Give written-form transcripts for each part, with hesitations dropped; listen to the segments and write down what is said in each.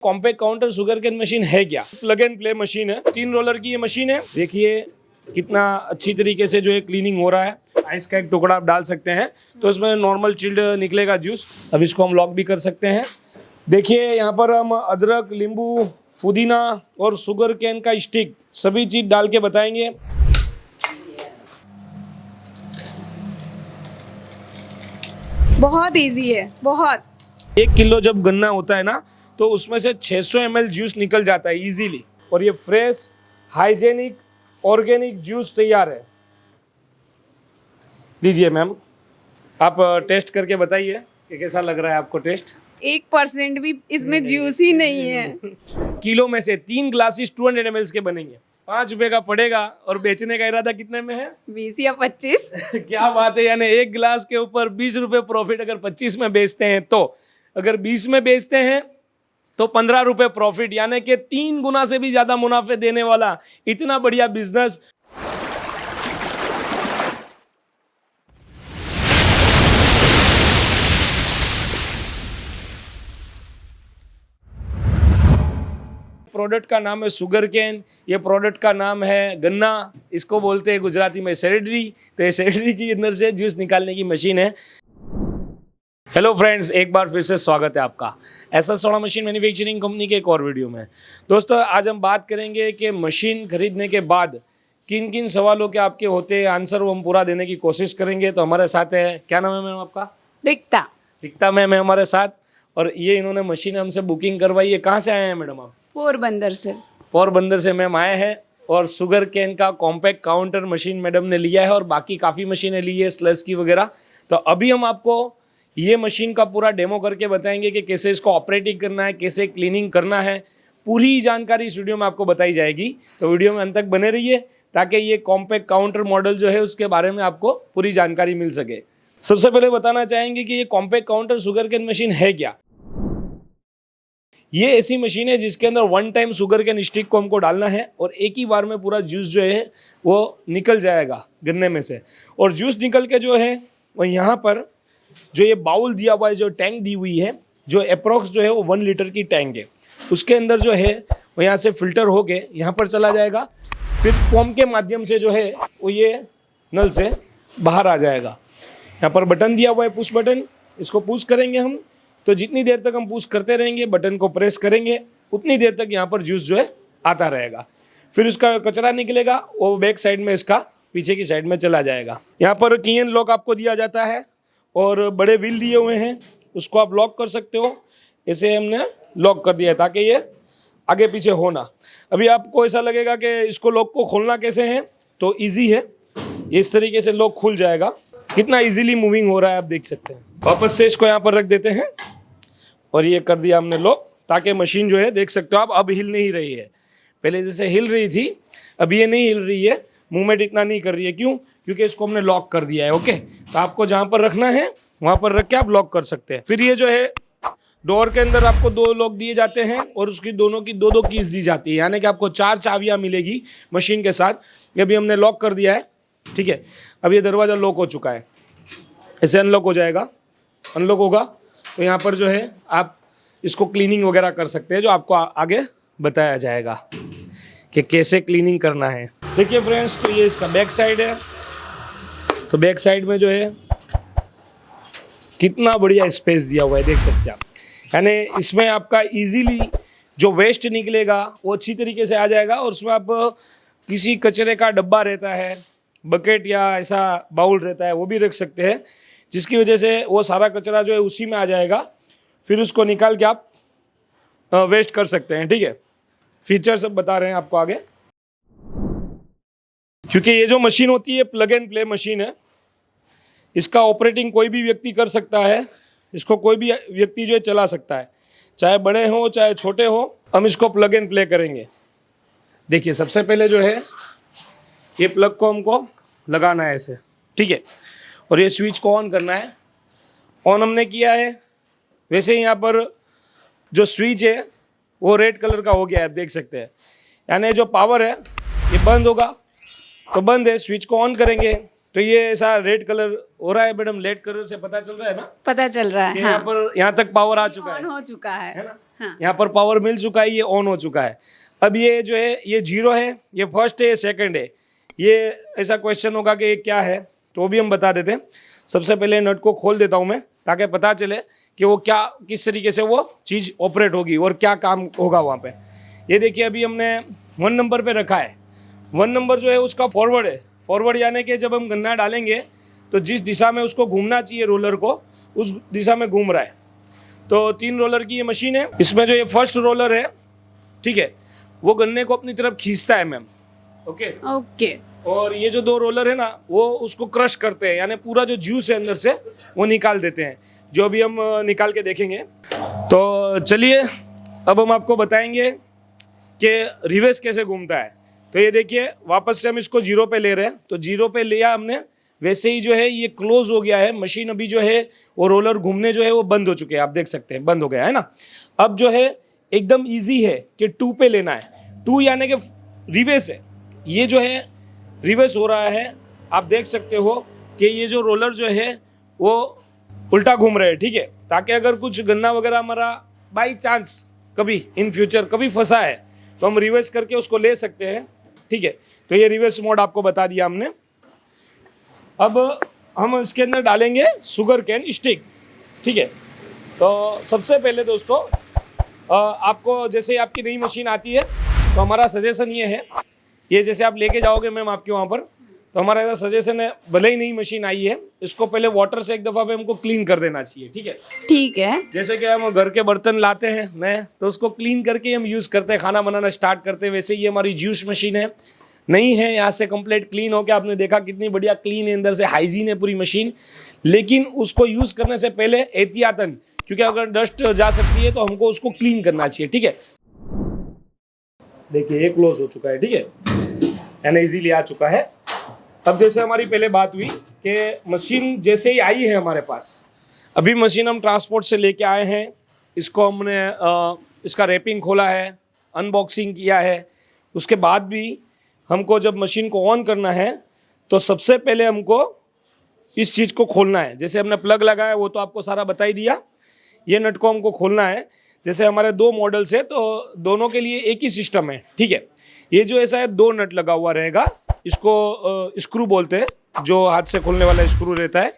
Compact counter sugar cane machine है क्या? Plug and play machine है, 3 रोलर की ये मशीन है। देखिए कितना अच्छी तरीके से जो है क्लीनिंग हो रहा है। आइस का एक टुकड़ा आप डाल सकते हैं तो इसमें नॉर्मल चिल्ड निकलेगा जूस। अब इसको हम लॉक भी कर सकते हैं। देखिए यहाँ पर हम अदरक, नींबू, पुदीना और शुगर केन का स्टिक सभी चीज डाल के बताएंगे। बहुत इजी है, बहुत। 1 किलो जब गन्ना होता है ना तो उसमें से 600 ml जूस निकल जाता है इजीली। और ये फ्रेश, हाइजेनिक, ऑर्गेनिक जूस तैयार है। लीजिए मैम, आप टेस्ट करके बताइए कि कैसा लग रहा है आपको टेस्ट। 1% भी इसमें जूस ही नहीं है। किलो में से 3 ग्लासेस 200 ml के बनेंगे। 5 रुपए का पड़ेगा और बेचने का इरादा कितने में है? 20 या 25। क्या बात है, यानी 1 गिलास के ऊपर 20 रुपए प्रॉफिट। अगर 25 में बेचते हैं तो, अगर 20 में बेचते हैं तो 15 रुपए प्रॉफिट, यानी कि 3 गुना से भी ज्यादा मुनाफे देने वाला इतना बढ़िया बिजनेस। प्रोडक्ट का नाम है शुगर केन, ये प्रोडक्ट का नाम है गन्ना, इसको बोलते हैं गुजराती में सेरेडरी। तो ये सेरेडरी के अंदर से जूस निकालने की मशीन है। हेलो फ्रेंड्स, एक बार फिर से स्वागत है आपका SS soda machine manufacturing company के एक और वीडियो में। दोस्तों आज हम बात करेंगे कि मशीन खरीदने के बाद किन किन सवालों के आपके होते हैं, आंसर वो हम पूरा देने की कोशिश करेंगे। तो हमारे साथ है, क्या नाम है मैम आपका? रिक्ता। रिक्ता मैम है हमारे साथ। और ये इन्होंने मशीन हमसे बुकिंग करवाई है। कहाँ से आए हैं मैडम आप? पोरबंदर से। पोरबंदर से मैम आए हैं। और शुगर केन का कॉम्पैक्ट काउंटर मशीन मैडम ने लिया है और बाकी काफ़ी मशीनें ली है, स्लस की वगैरह। तो अभी हम आपको ये मशीन का पूरा डेमो करके बताएंगे कि कैसे इसको ऑपरेटिंग करना है, कैसे क्लीनिंग करना है। पूरी जानकारी इस वीडियो में आपको बताई जाएगी। तो वीडियो में अंत तक बने रहिए ताकि ये कॉम्पैक्ट काउंटर मॉडल जो है उसके बारे में आपको पूरी जानकारी मिल सके। सबसे पहले बताना चाहेंगे कि ये compact counter sugar cane machine है क्या। ये ऐसी मशीन है जिसके अंदर 1 टाइम शुगर केन स्टिक को हमको डालना है और एक ही बार में पूरा जूस जो है वो निकल जाएगा गन्ने में से। और जूस निकल के जो है वो यहाँ पर जो ये बाउल दिया हुआ है, जो टैंक दी हुई है, जो अप्रोक्स जो है वो 1 लीटर की टैंक है, उसके अंदर जो है वो यहाँ से फिल्टर होके यहाँ पर चला जाएगा। फिर पंप के माध्यम से जो है वो ये नल से बाहर आ जाएगा। यहाँ पर बटन दिया हुआ है, पुश बटन। इसको पुश करेंगे हम तो जितनी देर तक हम पुश करते रहेंगे, बटन को प्रेस करेंगे, उतनी देर तक यहाँ पर जूस जो है आता रहेगा। फिर उसका कचरा निकलेगा, वो बैक साइड में इसका पीछे की साइड में चला जाएगा। यहाँ पर की एन लॉक आपको दिया जाता है और बड़े व्हील दिए हुए हैं, उसको आप लॉक कर सकते हो। ऐसे हमने लॉक कर दिया है ताकि ये आगे पीछे हो ना। अभी आपको ऐसा लगेगा कि इसको लॉक को खोलना कैसे है, तो ईजी है, इस तरीके से लॉक खुल जाएगा। कितना इजीली मूविंग हो रहा है आप देख सकते हैं। वापस से इसको यहाँ पर रख देते हैं और ये कर दिया हमने लॉक, ताकि मशीन जो है देख सकते हो आप अब हिल नहीं रही है। पहले जैसे हिल रही थी, अब ये नहीं हिल रही है, मूवमेंट इतना नहीं कर रही है। क्यों? क्योंकि इसको हमने लॉक कर दिया है। ओके, तो आपको जहाँ पर रखना है वहाँ पर रख के आप लॉक कर सकते हैं। फिर ये जो है डोर के अंदर आपको 2 लॉक दिए जाते हैं और उसकी दोनों की 2-2 कीज दी जाती है, यानी कि आपको 4 चाबियाँ मिलेगी मशीन के साथ। ये भी हमने लॉक कर दिया है, ठीक है। अब ये दरवाज़ा लॉक हो चुका है, ऐसे अनलॉक हो जाएगा। अनलॉक होगा तो यहाँ पर जो है आप इसको क्लीनिंग वगैरह कर सकते हैं, जो आपको आगे बताया जाएगा कि कैसे क्लीनिंग करना है। देखिए फ्रेंड्स, तो ये इसका बैक साइड है। तो बैक साइड में जो है कितना बढ़िया स्पेस दिया हुआ है, देख सकते हैं आप। यानी इसमें आपका इजीली जो वेस्ट निकलेगा वो अच्छी तरीके से आ जाएगा। और उसमें आप किसी कचरे का डब्बा रहता है, बकेट या ऐसा बाउल रहता है, वो भी रख सकते हैं, जिसकी वजह से वो सारा कचरा जो है उसी में आ जाएगा। फिर उसको निकाल के आप वेस्ट कर सकते हैं, ठीक है। फीचर सब बता रहे हैं आपको आगे। क्योंकि ये जो मशीन होती है प्लग एंड प्ले मशीन है, इसका ऑपरेटिंग कोई भी व्यक्ति कर सकता है। इसको कोई भी व्यक्ति जो है चला सकता है, चाहे बड़े हो चाहे छोटे हो। हम इसको प्लग एंड प्ले करेंगे। देखिए सबसे पहले जो है ये प्लग को हमको लगाना है ऐसे, ठीक है। और ये स्विच को ऑन करना है। ऑन हमने किया है। वैसे ही यहाँ पर जो स्विच है वो रेड कलर का हो गया है, आप देख सकते हैं। यानी जो पावर है ये बंद होगा तो बंद है। स्विच को ऑन करेंगे तो ये ऐसा रेड कलर हो रहा है। मैडम रेड कलर से पता चल रहा है ना? पता चल रहा है, यहाँ पर यहाँ तक पावर आ चुका ऑन है, हो चुका है ना? हाँ। यहाँ पर पावर मिल चुका है, ये ऑन हो चुका है। अब ये जो है ये 0 है, ये फर्स्ट है, ये सेकंड है। ये ऐसा क्वेश्चन होगा कि ये क्या है, तो भी हम बता देते हैं। सबसे पहले नट को खोल देता हूँ मैं, ताकि पता चले कि वो क्या, किस तरीके से वो चीज़ ऑपरेट होगी और क्या काम होगा वहाँ पे। ये देखिए अभी हमने 1 नंबर पे रखा है। 1 नंबर जो है उसका फॉरवर्ड है। फॉरवर्ड यानी कि जब हम गन्ना डालेंगे तो जिस दिशा में उसको घूमना चाहिए रोलर को, उस दिशा में घूम रहा है। तो 3 रोलर की ये मशीन है। इसमें जो ये फर्स्ट रोलर है, ठीक है, वो गन्ने को अपनी तरफ खींचता है मैम। Okay okay. और ये जो 2 रोलर है ना, वो उसको क्रश करते हैं, यानी पूरा जो जूस है अंदर से वो निकाल देते हैं, जो अभी हम निकाल के देखेंगे। तो चलिए अब हम आपको बताएंगे कि रिवर्स कैसे घूमता है। तो ये देखिए वापस से हम इसको 0 पे ले रहे हैं। तो 0 पे लिया हमने, वैसे ही जो है ये क्लोज हो गया है मशीन। अभी जो है वो रोलर घूमने जो है वो बंद हो चुके हैं, आप देख सकते हैं बंद हो गया है ना। अब जो है एकदम इजी है कि 2 पे लेना है। 2 यानी कि रिवर्स है। ये जो है रिवर्स हो रहा है, आप देख सकते हो कि ये जो रोलर जो है वो उल्टा घूम रहे हैं, ठीक है, ताकि अगर कुछ गन्ना वगैरह हमारा बाई चांस कभी इन फ्यूचर कभी फंसा है तो हम रिवर्स करके उसको ले सकते हैं, ठीक है। तो ये रिवर्स मोड आपको बता दिया हमने। अब हम इसके अंदर डालेंगे शुगर कैन स्टिक, ठीक है। तो सबसे पहले दोस्तों आपको जैसे आपकी नई मशीन आती है तो हमारा सजेशन ये है, ये जैसे आप लेके जाओगे मैम आपके वहाँ पर, तो हमारा ऐसा सजेशन है, भले ही नई मशीन आई है, इसको पहले वाटर से एक दफ़ा पे हमको क्लीन कर देना चाहिए, ठीक है। ठीक है। जैसे कि हम घर के बर्तन लाते हैं नए, तो उसको क्लीन करके हम यूज़ करते हैं, खाना बनाना स्टार्ट करते हैं। वैसे ही हमारी जूस मशीन है, नहीं है, यहाँ से कंप्लीट क्लीन होकर आपने देखा कितनी बढ़िया क्लीन है, अंदर से हाइजीन है पूरी मशीन। लेकिन उसको यूज़ करने से पहले एहतियातन, क्योंकि अगर डस्ट जा सकती है तो हमको उसको क्लीन करना चाहिए, ठीक है। देखिए ये क्लोज हो चुका है, ठीक है, यानी इजीली आ चुका है। अब जैसे हमारी पहले बात हुई कि मशीन जैसे ही आई है हमारे पास, अभी मशीन हम ट्रांसपोर्ट से लेके आए हैं, इसको हमने इसका रैपिंग खोला है, अनबॉक्सिंग किया है। उसके बाद भी हमको जब मशीन को ऑन करना है तो सबसे पहले हमको इस चीज़ को खोलना है। जैसे हमने प्लग लगाया वो तो आपको सारा बता ही दिया। ये नट को हमको खोलना है। जैसे हमारे 2 मॉडल्स है तो दोनों के लिए एक ही सिस्टम है, ठीक है। ये जो ऐसा है 2 नट लगा हुआ रहेगा, इसको स्क्रू बोलते हैं, जो हाथ से खोलने वाला स्क्रू रहता है।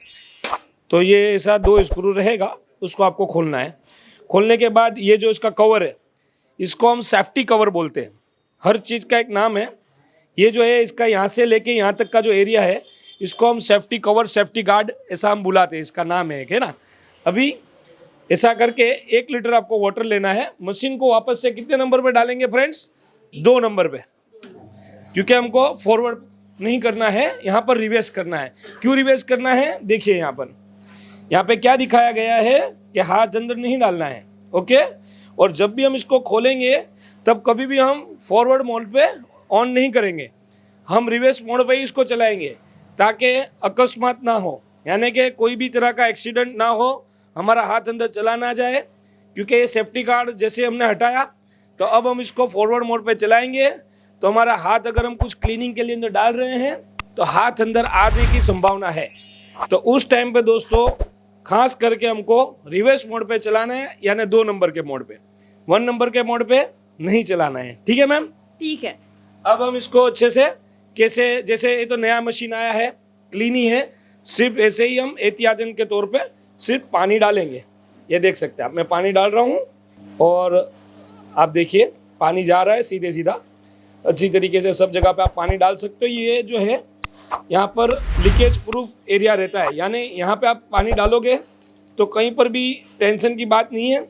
तो ये ऐसा 2 स्क्रू रहेगा, उसको आपको खोलना है। खोलने के बाद ये जो इसका कवर है, इसको हम सेफ्टी कवर बोलते हैं। हर चीज़ का एक नाम है। ये जो है इसका यहाँ से लेके यहाँ तक का जो एरिया है, इसको हम सेफ्टी कवर, सेफ्टी गार्ड ऐसा हम बुलाते हैं, इसका नाम है ना। अभी ऐसा करके 1 लीटर आपको वाटर लेना है। मशीन को वापस से कितने नंबर पे डालेंगे फ्रेंड्स? 2 नंबर पे, क्योंकि हमको फॉरवर्ड नहीं करना है, यहाँ पर रिवर्स करना है। क्यों रिवर्स करना है? देखिए यहाँ पे क्या दिखाया गया है कि हाथ अंदर नहीं डालना है, ओके। और जब भी हम इसको खोलेंगे तब कभी भी हम फॉरवर्ड मोड पे ऑन नहीं करेंगे, हम रिवर्स मोड पे ही इसको चलाएंगे, ताकि अकस्मात ना हो, यानी कि कोई भी तरह का एक्सीडेंट ना हो, हमारा हाथ अंदर चला ना जाए। क्योंकि ये सेफ्टी गार्ड जैसे हमने हटाया, तो अब हम इसको फॉरवर्ड मोड पे चलाएंगे तो हमारा हाथ, अगर हम कुछ क्लीनिंग के लिए अंदर डाल रहे हैं तो हाथ अंदर आने की संभावना है। तो उस टाइम पे दोस्तों खास करके हमको रिवर्स मोड पे चलाना है, यानी 2 नंबर के मोड पे, 1 नंबर के मोड पे नहीं चलाना है, ठीक है मैम। ठीक है। अब हम इसको अच्छे से कैसे, जैसे ये तो नया मशीन आया है, क्लीन ही है, सिर्फ ऐसे ही हम एहतियातन के तौर पे सिर्फ पानी डालेंगे। ये देख सकते हैं आप, मैं पानी डाल रहा हूँ और आप देखिए पानी जा रहा है सीधे सीधा, अच्छी तरीके से सब जगह पे आप पानी डाल सकते हो। ये जो है यहाँ पर लीकेज प्रूफ एरिया रहता है, यानी यहाँ पे आप पानी डालोगे तो कहीं पर भी टेंशन की बात नहीं है,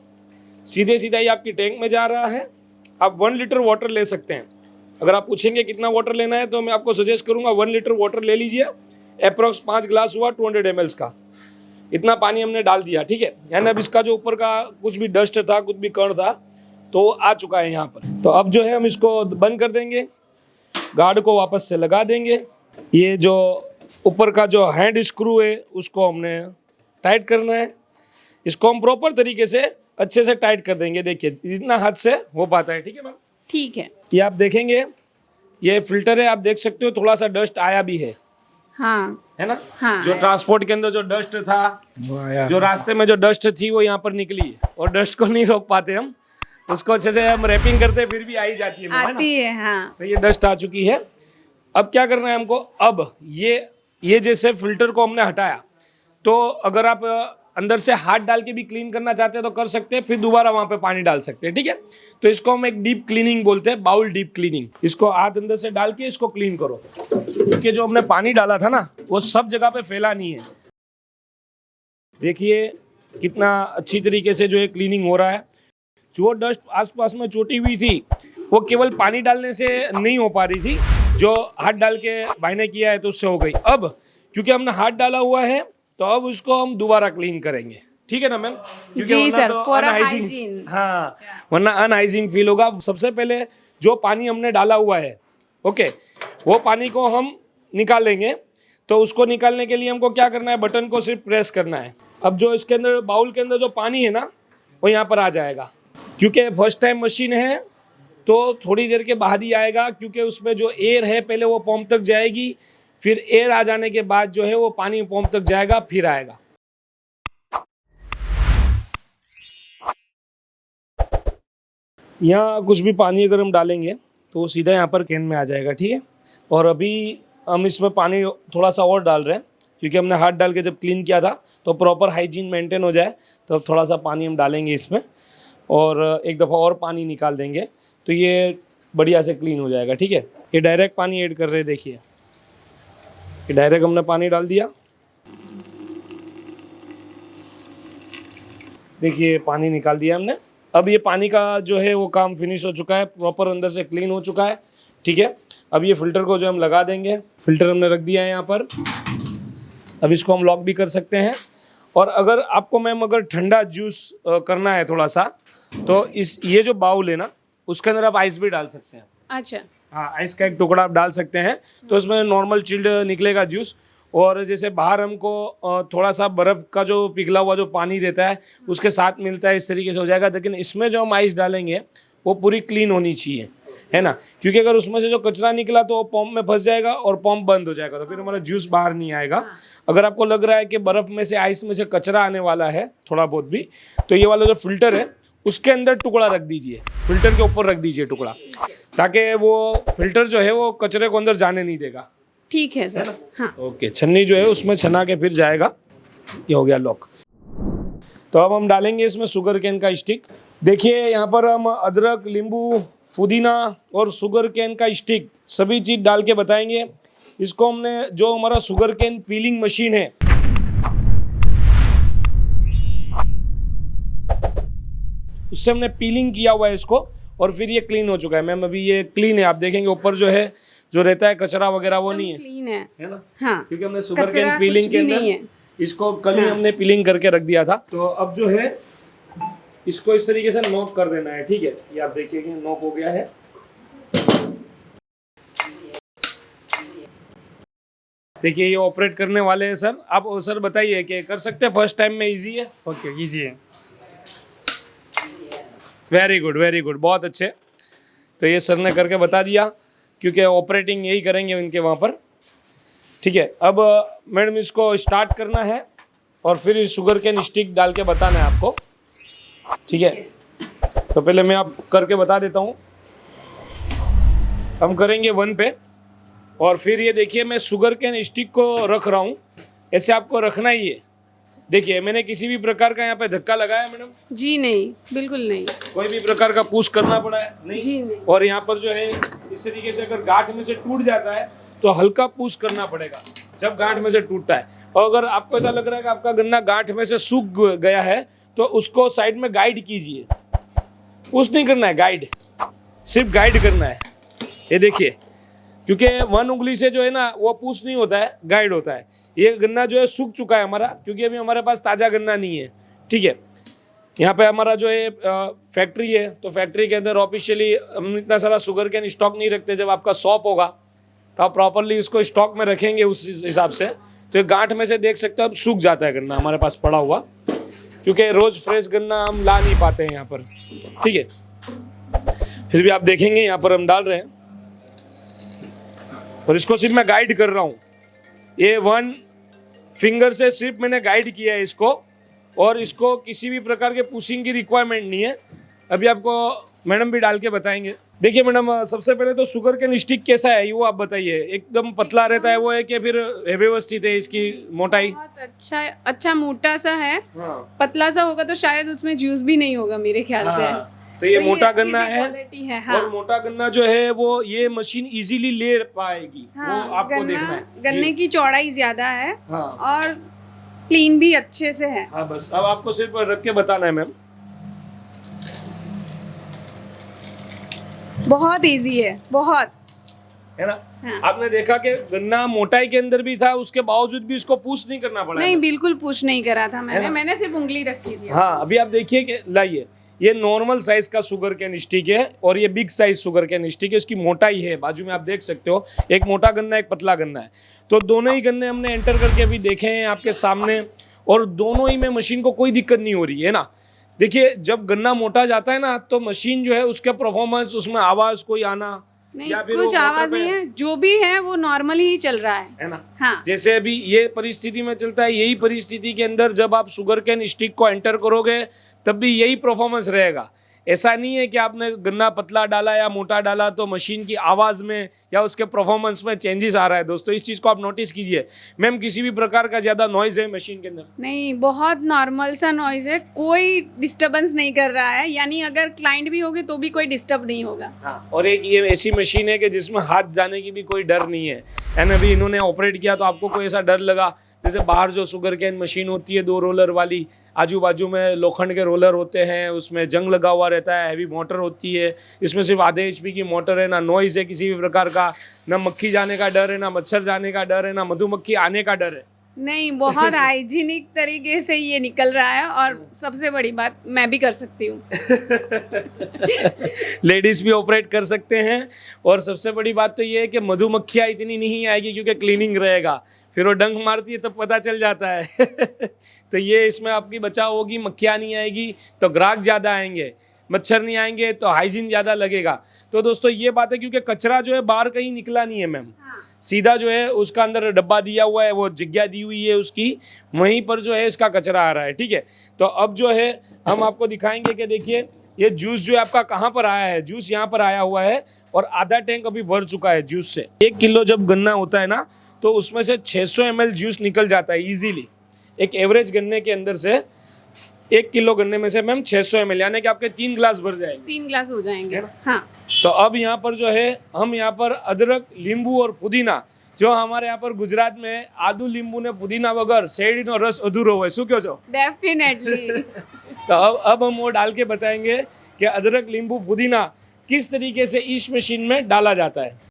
सीधे सीधा ही आपकी टैंक में जा रहा है। आप 1 लीटर वाटर ले सकते हैं। अगर आप पूछेंगे कितना वाटर लेना है तो मैं आपको सजेस्ट करूँगा 1 लीटर वाटर ले लीजिए। अप्रॉक्स 5 ग्लास हुआ 200 ml का, इतना पानी हमने डाल दिया, ठीक है। यानी अब इसका जो ऊपर का कुछ भी डस्ट था, कुछ भी कण था, तो आ चुका है यहाँ पर। तो अब जो है हम इसको बंद कर देंगे, गार्ड को वापस से लगा देंगे। ये जो ऊपर का जो हैंड स्क्रू है उसको हमने टाइट करना है। इसको हम प्रॉपर तरीके से अच्छे से टाइट कर देंगे, देखिए जितना हाथ से हो पाता है, ठीक है मैम। ठीक है। ये आप देखेंगे, ये फिल्टर है, आप देख सकते हो थोड़ा सा डस्ट आया भी है, हाँ है ना। हाँ। जो ट्रांसपोर्ट के अंदर जो डस्ट था, जो रास्ते में जो डस्ट थी वो यहाँ पर निकली, और डस्ट को नहीं रोक पाते हम, उसको अच्छे से हम रैपिंग करते हैं फिर भी आ ही जाती है, है ना? आती है हाँ। तो ये डस्ट आ चुकी है। अब क्या करना है हमको, अब ये जैसे फिल्टर को हमने हटाया, तो अगर आप अंदर से हाथ डाल के भी क्लीन करना चाहते हैं तो कर सकते हैं, फिर दोबारा वहां पे पानी डाल सकते हैं, ठीक है। तो इसको हम एक डीप क्लीनिंग बोलते हैं, बाउल डीप क्लीनिंग। इसको हाथ अंदर से डाल के इसको क्लीन करो, क्योंकि जो हमने पानी डाला था ना वो सब जगह पे फैला नहीं है। देखिए कितना अच्छी तरीके से जो है क्लीनिंग हो रहा है। जो डस्ट आसपास में चोटी हुई थी वो केवल पानी डालने से नहीं हो पा रही थी, जो हाथ डाल के भाई ने किया है तो उससे हो गई। अब क्योंकि हमने हाथ डाला हुआ है तो अब उसको हम दोबारा क्लीन करेंगे, ठीक है ना मैम? जी सर, फॉर हाइजीन। हाँ, वरना अनहाइजीन फील होगा। सबसे पहले जो पानी हमने डाला हुआ है, ओके, वो पानी को हम निकालेंगे। तो उसको निकालने के लिए हमको क्या करना है, बटन को सिर्फ प्रेस करना है। अब जो इसके अंदर बाउल के अंदर जो पानी है ना वो यहाँ पर आ जाएगा। क्योंकि फर्स्ट टाइम मशीन है तो थोड़ी देर के बाद ही आएगा, क्योंकि उसमें जो एयर है पहले वो पंप तक जाएगी, फिर एयर आ जाने के बाद जो है वो पानी पंप तक जाएगा, फिर आएगा। यहाँ कुछ भी पानी अगर हम डालेंगे तो वो सीधा यहाँ पर कैन में आ जाएगा, ठीक है। और अभी हम इसमें पानी थोड़ा सा और डाल रहे हैं, क्योंकि हमने हाथ डाल के जब क्लीन किया था तो प्रॉपर हाइजीन मेंटेन हो जाए, तो अब थोड़ा सा पानी हम डालेंगे इसमें और एक दफ़ा और पानी निकाल देंगे तो ये बढ़िया से क्लीन हो जाएगा, ठीक है। ये डायरेक्ट पानी ऐड कर रहे हैं, देखिए ये डायरेक्ट हमने पानी डाल दिया। देखिए पानी निकाल दिया हमने। अब ये पानी का जो है वो काम फिनिश हो चुका है, प्रॉपर अंदर से क्लीन हो चुका है, ठीक है। अब ये फिल्टर को जो हम लगा देंगे, फिल्टर हमने रख दिया है यहाँ पर। अब इसको हम लॉक भी कर सकते हैं। और अगर आपको मैम अगर ठंडा जूस करना है थोड़ा सा, तो ये जो बाउल है ना उसके अंदर आप आइस भी डाल सकते हैं। अच्छा हाँ, आइस का एक टुकड़ा आप डाल सकते हैं तो उसमें नॉर्मल चिल्ड निकलेगा जूस। और जैसे बाहर हमको थोड़ा सा बर्फ़ का जो पिघला हुआ जो पानी देता है उसके साथ मिलता है, इस तरीके से हो जाएगा। लेकिन इसमें जो हम आइस डालेंगे वो पूरी क्लीन होनी चाहिए, है ना, क्योंकि अगर उसमें से जो कचरा निकला तो वो पंप में फंस जाएगा और पंप बंद हो जाएगा, तो फिर हमारा जूस बाहर नहीं आएगा। अगर आपको लग रहा है कि बर्फ़ में से आइस में से कचरा आने वाला है थोड़ा बहुत भी, तो ये वाला जो फिल्टर है उसके अंदर टुकड़ा रख दीजिए, फिल्टर के ऊपर रख दीजिए टुकड़ा, ताकि वो फिल्टर जो है वो कचरे को अंदर जाने नहीं देगा। ठीक है सर। हाँ ओके, छन्नी जो है उसमें छना के फिर जाएगा। ये हो गया लॉक। तो अब हम डालेंगे इसमें शुगर केन का स्टिक। देखिए यहाँ पर हम अदरक, नींबू, पुदीना और शुगर केन का स्टिक सभी चीज़ डाल के बताएंगे। इसको हमने जो हमारा शुगर केन पीलिंग मशीन है उससे हमने पीलिंग किया हुआ है इसको, और फिर ये क्लीन हो चुका है मैम। अभी ये क्लीन है, आप देखेंगे ऊपर जो है जो रहता है कचरा वगैरह वो नहीं है, क्लीन है ना। हाँ, क्योंकि हमने शुगर कचरा केन पीलिंग कुछ के भी नहीं अंदर है। इसको कल ही हमने पीलिंग करके रख दिया था। तो अब जो है इसको इस तरीके से नॉक कर देना है, ठीक है। ये आप देखिए नॉक हो गया है। देखिए ये ऑपरेट करने वाले हैं सर। आप सर बताइए कि कर सकते हैं, फर्स्ट टाइम में इजी है? ओके, इजी है। वेरी गुड, वेरी गुड, बहुत अच्छे। तो ये सर ने करके बता दिया, क्योंकि ऑपरेटिंग यही करेंगे इनके वहाँ पर, ठीक है। अब मैडम इसको स्टार्ट करना है और फिर इस शुगर केन स्टिक डाल के बताना है आपको, ठीक है। तो पहले मैं आप करके बता देता हूँ। हम करेंगे 1 पे, और फिर ये देखिए मैं शुगर केन स्टिक को रख रहा हूँ, ऐसे आपको रखना ही है। देखिए मैंने किसी भी प्रकार का यहाँ पे धक्का लगाया मैडम? जी नहीं, बिल्कुल नहीं। कोई भी प्रकार का पुश करना पड़ा है? नहीं जी नहीं। और यहाँ पर जो है इस तरीके से अगर गांठ में से टूट जाता है तो हल्का पुश करना पड़ेगा जब गांठ में से टूटता है। और अगर आपको ऐसा लग रहा है कि आपका गन्ना गांठ में से सूख गया है तो उसको साइड में गाइड कीजिए। पुश नहीं करना है, गाइड, सिर्फ गाइड करना है। ये देखिए, क्योंकि 1 उंगली से जो है ना वो पुश नहीं होता है, गाइड होता है। ये गन्ना जो है सूख चुका है हमारा, क्योंकि अभी हमारे पास ताज़ा गन्ना नहीं है, ठीक है। यहाँ पे हमारा जो है फैक्ट्री है, तो फैक्ट्री के अंदर ऑफिशियली हम इतना सारा शुगर केन स्टॉक नहीं रखते। जब आपका शॉप होगा तो आप प्रॉपरली इसको स्टॉक में रखेंगे उस हिसाब से। तो ये गांठ में से देख सकते हो अब सूख जाता है गन्ना हमारे पास पड़ा हुआ, क्योंकि रोज़ फ्रेश गन्ना हम ला नहीं पाते हैं यहाँ पर, ठीक है। फिर भी आप देखेंगे यहाँ पर हम डाल रहे हैं और इसको सिर्फ मैं गाइड कर रहा हूँ। ये 1 फिंगर से सिर्फ मैंने गाइड किया है इसको, और इसको किसी भी प्रकार के पुशिंग की रिक्वायरमेंट नहीं है। अभी आपको मैडम भी डाल के बताएंगे। देखिए मैडम, सबसे पहले तो शुगर केन स्टिक कैसा है वो आप बताइए। एकदम पतला रहता है वो है कि फिर व्यवस्थित है इसकी मोटाई? बहुत अच्छा अच्छा मोटा सा है। हाँ पतला सा होगा तो शायद उसमें जूस भी नहीं होगा मेरे ख्याल से। हाँ, तो ये मोटा अच्छी गन्ना सी है। क्वालिटी है। हाँ और मोटा गन्ना जो है वो ये मशीन इजीली ले पाएगी, हाँ, वो आपको देखना है। गन्ने जी। की चौड़ाई ज्यादा है हाँ और क्लीन भी अच्छे से है। हाँ, बस अब आपको सिर्फ रख के बताना है मैम। बहुत इजी है, बहुत। है ना? हाँ। आपने देखा कि गन्ना मोटाई के अंदर भी था, उसके बावजूद भी इसको पुश नहीं करना पड़ा। नहीं, बिल्कुल पुश नहीं करा था है ना? मैंने सिर्फ उंगली रखी थी। हाँ, अभी आप देखिए कि लाइए, ये नॉर्मल साइज का शुगर केन स्टिक है और ये big size sugar cane stick है। इसकी मोटाई है, बाजू में आप देख सकते हो, एक मोटा गन्ना एक पतला गन्ना है। तो दोनों ही गन्ने हमने एंटर करके अभी देखे हैं आपके सामने, और दोनों ही में मशीन को कोई दिक्कत नहीं हो रही है ना। देखिए, जब गन्ना मोटा जाता है ना तो मशीन जो है उसके परफॉर्मेंस, उसमें आवाज कोई आना नहीं, या फिर कुछ वो आवाज मोटर नहीं पे- है, जो भी है वो नॉर्मली ही चल रहा है ना। हाँ। जैसे अभी ये परिस्थिति में चलता है, यही परिस्थिति के अंदर जब आप शुगर केन स्टिक को एंटर करोगे तब भी यही परफॉर्मेंस रहेगा। ऐसा नहीं है कि आपने गन्ना पतला डाला या मोटा डाला तो मशीन की आवाज में या उसके परफॉर्मेंस में चेंजेस आ रहा है। दोस्तों, इस चीज को आप नोटिस कीजिए। मैम, किसी भी प्रकार का ज्यादा नॉइज है मशीन के अंदर? नहीं, बहुत नॉर्मल सा नॉइज है, कोई डिस्टरबेंस नहीं कर रहा है। यानी अगर क्लाइंट भी होगे तो भी कोई डिस्टर्ब नहीं होगा। हाँ, और एक ये ऐसी मशीन है कि जिसमें हाथ जाने की भी कोई डर नहीं है। एंड अभी इन्होंने ऑपरेट किया तो आपको कोई ऐसा डर लगा? जैसे बाहर जो शुगर केन मशीन होती है 2 रोलर वाली, आजू बाजू में लोखंड के रोलर होते हैं, उसमें जंग लगा हुआ रहता है, हैवी मोटर होती है। इसमें सिर्फ आधे HP की मोटर है, ना नॉइज़ है किसी भी प्रकार का, ना मक्खी जाने का डर है, ना मच्छर जाने का डर है, ना मधुमक्खी आने का डर है। नहीं, बहुत हाइजीनिक तरीके से ये निकल रहा है। और सबसे बड़ी बात, मैं भी कर सकती हूँ। लेडीज भी ऑपरेट कर सकते हैं। और सबसे बड़ी बात तो ये है कि मधुमक्खियाँ इतनी नहीं आएगी क्योंकि क्लीनिंग रहेगा। फिर वो डंक मारती है तब पता चल जाता है। तो ये इसमें आपकी बचाव होगी, मक्खियाँ नहीं आएगी तो ग्राहक ज़्यादा आएंगे, मच्छर नहीं आएंगे तो हाइजीन ज़्यादा लगेगा। तो दोस्तों, ये बात है क्योंकि कचरा जो है बाहर कहीं निकला नहीं है मैम। सीधा जो है उसका अंदर डब्बा दिया हुआ है, वो जगह दी हुई है उसकी, वहीं पर जो है इसका कचरा आ रहा है। ठीक है, तो अब जो है हम आपको दिखाएंगे कि देखिए ये जूस जो है आपका कहाँ पर आया है। जूस यहाँ पर आया हुआ है और आधा टैंक अभी भर चुका है जूस से। 1 किलो जब गन्ना होता है ना तो उसमें से 600 ml जूस निकल जाता है ईजिली। एक एवरेज गन्ने के अंदर से 1 किलो गन्ने में से मैम 600 ml, यानी कि आपके 3 ग्लास भर जाएंगे। 3 ग्लास हो जाएंगे। है ना? हाँ। तो अब यहाँ पर जो है हम यहाँ पर अदरक, नींबू और पुदीना, जो हमारे यहाँ पर गुजरात में आदू लींबू ने पुदीना वगर શેરડીનો રસ અધૂરો હોય, શું કહો છો? डेफिनेटली। तो अब हम वो डाल के बताएंगे कि अदरक, नींबू, पुदीना किस तरीके से इस मशीन में डाला जाता है।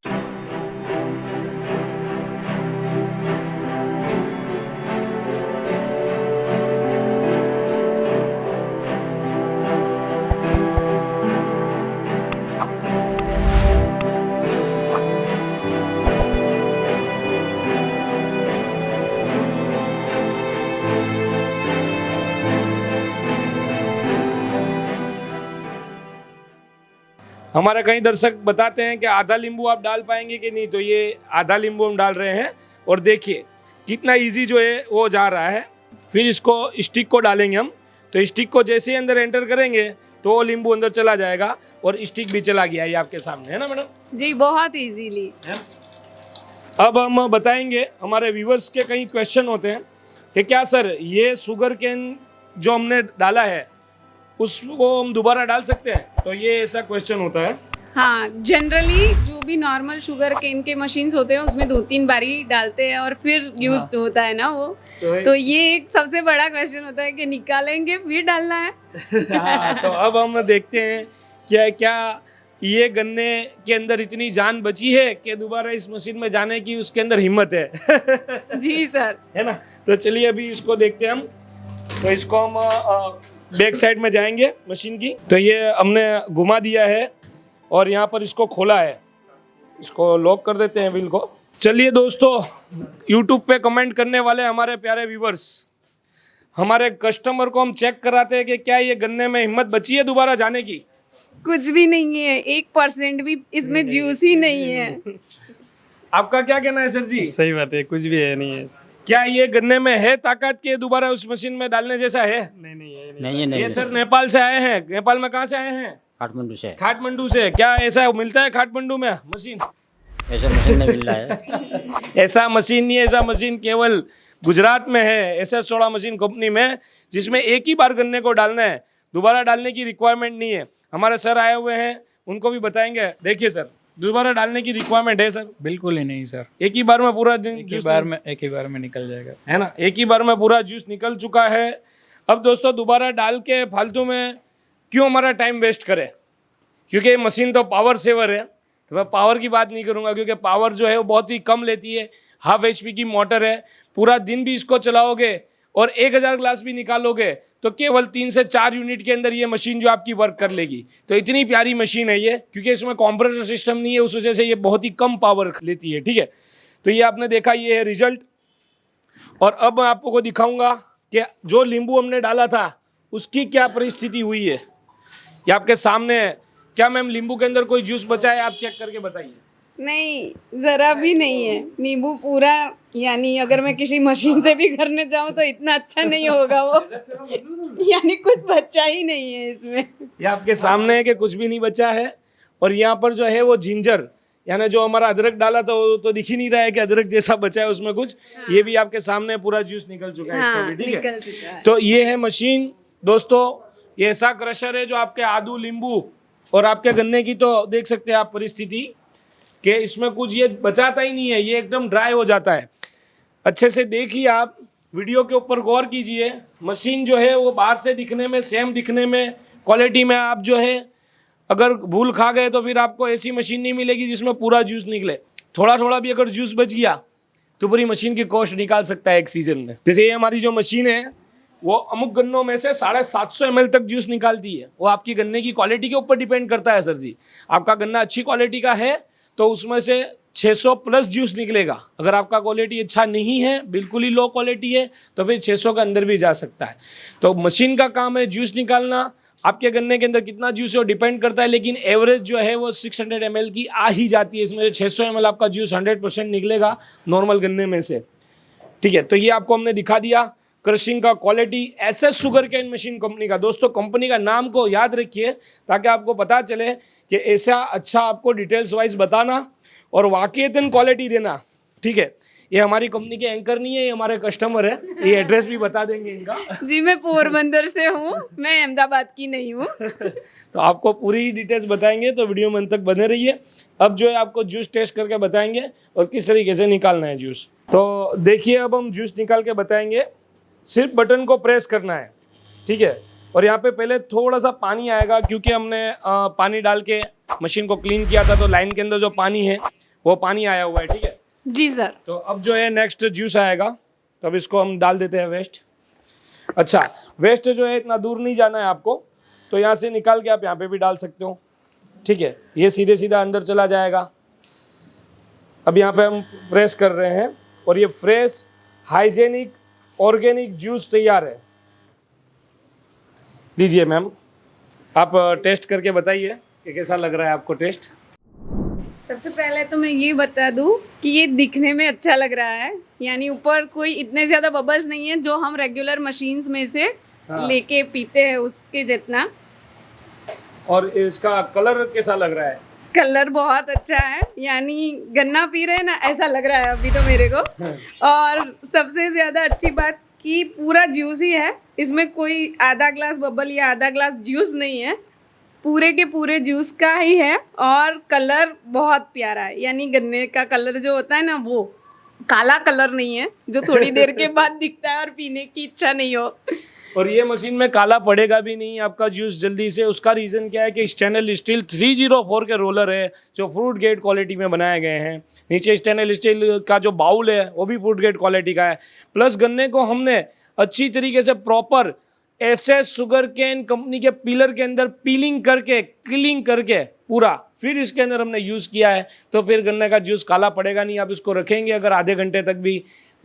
हमारे कई दर्शक बताते हैं कि आधा नींबू आप डाल पाएंगे कि नहीं, तो ये आधा नींबू हम डाल रहे हैं और देखिए कितना इजी जो है वो जा रहा है। फिर इसको स्टिक को डालेंगे हम, तो स्टिक को जैसे ही अंदर एंटर करेंगे तो नींबू अंदर चला जाएगा और स्टिक भी चला गया, ये आपके सामने है ना मैडम जी, बहुत इजीली। अब हम बताएंगे, हमारे व्यूवर्स के कई क्वेश्चन होते हैं कि क्या सर ये शुगर केन जो हमने डाला है उसको हम दोबारा डाल सकते हैं, तो ये ऐसा क्वेश्चन होता है। हाँ, जनरली जो भी नॉर्मल शुगर केन के मशीन्स होते हैं उसमें 2-3 बारी डालते हैं और फिर यूज होता है ना वो। तो ये एक सबसे बड़ा क्वेश्चन होता है कि निकालेंगे फिर डालना है। हाँ, तो अब हम देखते हैं क्या ये गन्ने के अंदर इतनी जान बची है कि दोबारा इस मशीन में जाने की उसके अंदर हिम्मत है। जी सर। है ना। तो चलिए अभी इसको देखते हैं हम। तो इसको हम बैक साइड में जाएंगे मशीन की। तो ये हमने घुमा दिया है और यहाँ पर इसको खोला है, इसको लॉक कर देते हैं व्हील को। चलिए दोस्तों, YouTube पे कमेंट करने वाले हमारे प्यारे व्यूवर्स, हमारे कस्टमर को हम चेक कराते हैं कि क्या ये गन्ने में हिम्मत बची है दोबारा जाने की। कुछ भी नहीं है, 1% भी इसमें जूस ही नहीं है। आपका क्या कहना है सर जी? सही बात है, कुछ भी है नहीं है। क्या ये गन्ने में है ताकत के दोबारा उस मशीन में डालने जैसा है? नहीं ये सर नेपाल से आए हैं। नेपाल में कहाँ से आए हैं? काठमांडू से काठमांडू से। क्या ऐसा मिलता है काठमांडू में मशीन? ऐसा मशीन नहीं मिल रहा है। ऐसा मशीन नहीं है, ऐसा मशीन केवल गुजरात में है, SS सोडा मशीन कंपनी में, जिसमें एक ही बार गन्ने को डालना है, दोबारा डालने की रिक्वायरमेंट नहीं है। हमारे सर आए हुए हैं, उनको भी बताएंगे। देखिए सर, दोबारा डालने की रिक्वायरमेंट है सर? बिल्कुल ही नहीं सर, एक ही बार में पूरा एक ही बार में निकल जाएगा, है ना? एक ही बार में पूरा जूस निकल चुका है। अब दोस्तों दोबारा डाल के फालतू में क्यों हमारा टाइम वेस्ट करें? क्योंकि ये मशीन तो पावर सेवर है, तो मैं पावर की बात नहीं करूँगा, क्योंकि पावर जो है वो बहुत ही कम लेती है। 1/2 HP की मोटर है, पूरा दिन भी इसको चलाओगे और 1000 ग्लास भी निकालोगे तो केवल 3 से 4 यूनिट के अंदर ये मशीन जो आपकी वर्क कर लेगी। तो इतनी प्यारी मशीन है ये, क्योंकि इसमें कंप्रेसर सिस्टम नहीं है, उस वजह से ये बहुत ही कम पावर लेती है। ठीक है, तो ये आपने देखा, ये है रिजल्ट। और अब मैं आपको दिखाऊंगा कि जो नींबू हमने डाला था उसकी क्या परिस्थिति हुई है। ये आपके सामने है। क्या मैम नींबू के अंदर कोई जूस बचा है? आप चेक करके बताइए। नहीं, जरा भी नहीं है। नींबू पूरा, यानी अगर मैं किसी मशीन से भी करने जाऊं तो इतना अच्छा नहीं होगा वो, यानी कुछ बचा ही नहीं है इसमें। ये आपके सामने है कि कुछ भी नहीं बचा है। और यहाँ पर जो है वो जिंजर, यानी जो हमारा अदरक डाला था वो तो दिख ही नहीं रहा है कि अदरक जैसा बचा है उसमें कुछ। हाँ। ये भी आपके सामने पूरा जूस निकल चुका है। हाँ, इसका भी ठीक निकल चुका है। तो ये है मशीन दोस्तों। ये ऐसा क्रशर है जो आपके आदू, नींबू और आपके गन्ने की तो देख सकते हैं आप परिस्थिति कि इसमें कुछ ये बचाता ही नहीं है, ये एकदम ड्राई हो जाता है। अच्छे से देखिए, आप वीडियो के ऊपर गौर कीजिए। मशीन जो है वो बाहर से दिखने में, सेम दिखने में, क्वालिटी में आप जो है अगर भूल खा गए तो फिर आपको ऐसी मशीन नहीं मिलेगी जिसमें पूरा जूस निकले। थोड़ा थोड़ा भी अगर जूस बच गया तो पूरी मशीन की कॉस्ट निकाल सकता है एक सीजन में। जैसे ये हमारी जो मशीन है वो अमुक गन्नों में से 750 ml तक जूस निकालती है। वो आपकी गन्ने की क्वालिटी के ऊपर डिपेंड करता है सर जी। आपका गन्ना अच्छी क्वालिटी का है तो उसमें से 600 प्लस जूस निकलेगा। अगर आपका क्वालिटी अच्छा नहीं है, बिल्कुल ही लो क्वालिटी है, तो फिर 600 के अंदर भी जा सकता है। तो मशीन का काम है जूस निकालना। आपके गन्ने के अंदर कितना जूस है वो डिपेंड करता है, लेकिन एवरेज जो है वो 600 ml की आ ही जाती है। इसमें से 600 ml आपका जूस 100% निकलेगा नॉर्मल गन्ने में से। ठीक है, तो ये आपको हमने दिखा दिया क्रशिंग का quality SS sugar cane machine company का। दोस्तों कंपनी का नाम को याद रखिए ताकि आपको पता चले कि ऐसा अच्छा आपको डिटेल्स वाइज बताना और वाकईतन क्वालिटी देना। ठीक है, ये हमारी कंपनी के एंकर नहीं है, ये हमारे कस्टमर है। ये एड्रेस भी बता देंगे इनका। जी, मैं पोरबंदर से हूँ, मैं अहमदाबाद की नहीं हूँ। तो आपको पूरी डिटेल्स बताएंगे, तो वीडियो में अंत तक बने रहिए। अब जो है आपको जूस टेस्ट करके बताएंगे और किस तरीके से निकालना है जूस। तो देखिए, अब हम जूस निकाल के बताएंगे। सिर्फ बटन को प्रेस करना है, ठीक है। और यहाँ पे पहले थोड़ा सा पानी आएगा, क्योंकि हमने पानी डाल के मशीन को क्लीन किया था, तो लाइन के अंदर जो पानी है वो पानी आया हुआ है। ठीक है जी सर। तो अब जो है नेक्स्ट जूस आएगा, तो अब इसको हम डाल देते हैं वेस्ट। अच्छा, वेस्ट जो है इतना दूर नहीं जाना है आपको, तो यहाँ से निकाल के आप यहाँ पे भी डाल सकते हो। ठीक है, ये सीधे सीधा अंदर चला जाएगा। अब यहाँ पे हम प्रेस कर रहे हैं और ये फ्रेश हाइजेनिक ऑर्गेनिक जूस तैयार है। लीजिए मैम, आप टेस्ट करके बताइए कि कैसा लग रहा है आपको टेस्ट। सबसे पहले तो मैं ये बता दूं कि ये दिखने में अच्छा लग रहा है, यानी ऊपर कोई इतने ज़्यादा बबल्स नहीं है जो हम रेगुलर मशीन्स में से लेके पीते हैं उसके जितना। और इसका कलर कैसा लग रहा है? कलर बहुत अच्छा है, यानी गन्ना पी रहे हैं ना ऐसा लग रहा है अभी तो मेरे को। और सबसे ज़्यादा अच्छी बात कि पूरा जूस ही है, इसमें कोई आधा ग्लास बबल या आधा ग्लास जूस नहीं है, पूरे के पूरे जूस का ही है। और कलर बहुत प्यारा है, यानी गन्ने का कलर जो होता है ना, वो काला कलर नहीं है जो थोड़ी देर के बाद दिखता है और पीने की इच्छा नहीं हो। और ये मशीन में काला पड़ेगा भी नहीं आपका जूस जल्दी से। उसका रीज़न क्या है कि स्टेनलेस स्टील 304 के रोलर है जो फ्रूट गेट क्वालिटी में बनाए गए हैं। नीचे स्टेनलेस स्टील का जो बाउल है वो भी फ्रूट गेट क्वालिटी का है। प्लस गन्ने को हमने अच्छी तरीके से proper SS sugar cane company के पीलर के अंदर पीलिंग करके, क्लीनिंग करके पूरा, फिर इसके अंदर हमने यूज़ किया है। तो फिर गन्ने का जूस काला पड़ेगा नहीं। आप इसको रखेंगे अगर आधे घंटे तक भी,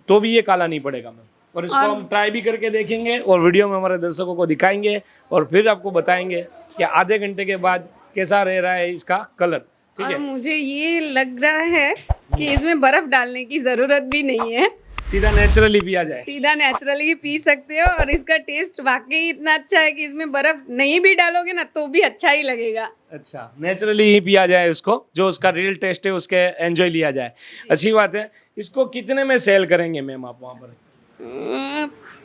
तो भी ये काला नहीं पड़ेगा मैम। और इसको हम ट्राई भी करके देखेंगे और वीडियो में हमारे दर्शकों को दिखाएंगे और फिर आपको बताएंगे कि आधे घंटे के बाद कैसा रह रहा है इसका कलर। ठीक है, मुझे ये लग रहा है कि इसमें बर्फ़ डालने की ज़रूरत भी नहीं है, सीधा नेचुरली पिया जाए। सीधा नेचुरली पी सकते हो और इसका टेस्ट वाकई इतना अच्छा है कि इसमें बर्फ नहीं भी डालोगे ना तो भी अच्छा ही लगेगा। अच्छा, नेचुरली ही पिया जाए उसको, जो उसका रियल टेस्ट है उसके एंजॉय लिया जाए। अच्छी बात है। इसको कितने में सेल करेंगे मैम आप वहाँ पर?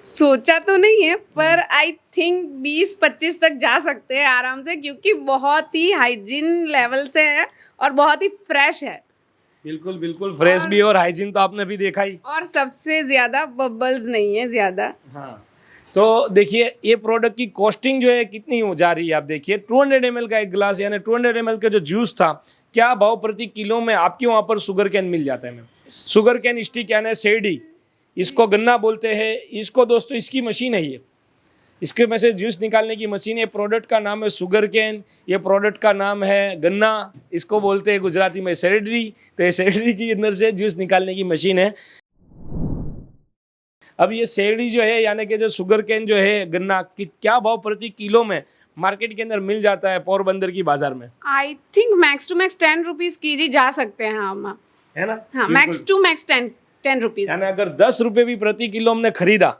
सोचा तो नहीं है पर आई थिंक 20-25 तक जा सकते हैं आराम से, क्योंकि बहुत ही हाइजीन लेवल से है और बहुत ही फ्रेश है। बिल्कुल बिल्कुल फ्रेश भी और हाइजीन तो आपने भी देखा ही। और सबसे ज्यादा बबल्स नहीं है ज्यादा। हाँ, तो देखिए ये प्रोडक्ट की कॉस्टिंग जो है कितनी हो जा रही है आप देखिए। 200 ml का एक गिलास यानी 200 ml का जो जूस था, क्या भाव प्रति किलो में आपके वहाँ पर शुगर कैन मिल जाता है मैम? शुगर कैन स्टिक यानी सेडी, इसको गन्ना बोलते हैं। इसको दोस्तों इसकी मशीन है, ये इसके में से जूस निकालने की मशीन है। प्रोडक्ट का नाम है शुगर कैन, ये प्रोडक्ट का नाम है गन्ना, इसको बोलते हैं गुजराती में सेरेडरी। तो ये सेरेडरी के अंदर से जूस निकालने की मशीन है। अब ये सेरेडरी जो है यानी कि जो शुगर कैन जो है गन्ना की, क्या भाव प्रति किलो में मार्केट के अंदर मिल जाता है पोरबंदर की बाजार में? I think max to max 10 rupees कीजी जा सकते हैं हम, है ना? हाँ, मैक्स टू मैक्स 10 रुपीज। यानी अगर 10 रुपए भी प्रति किलो हमने खरीदा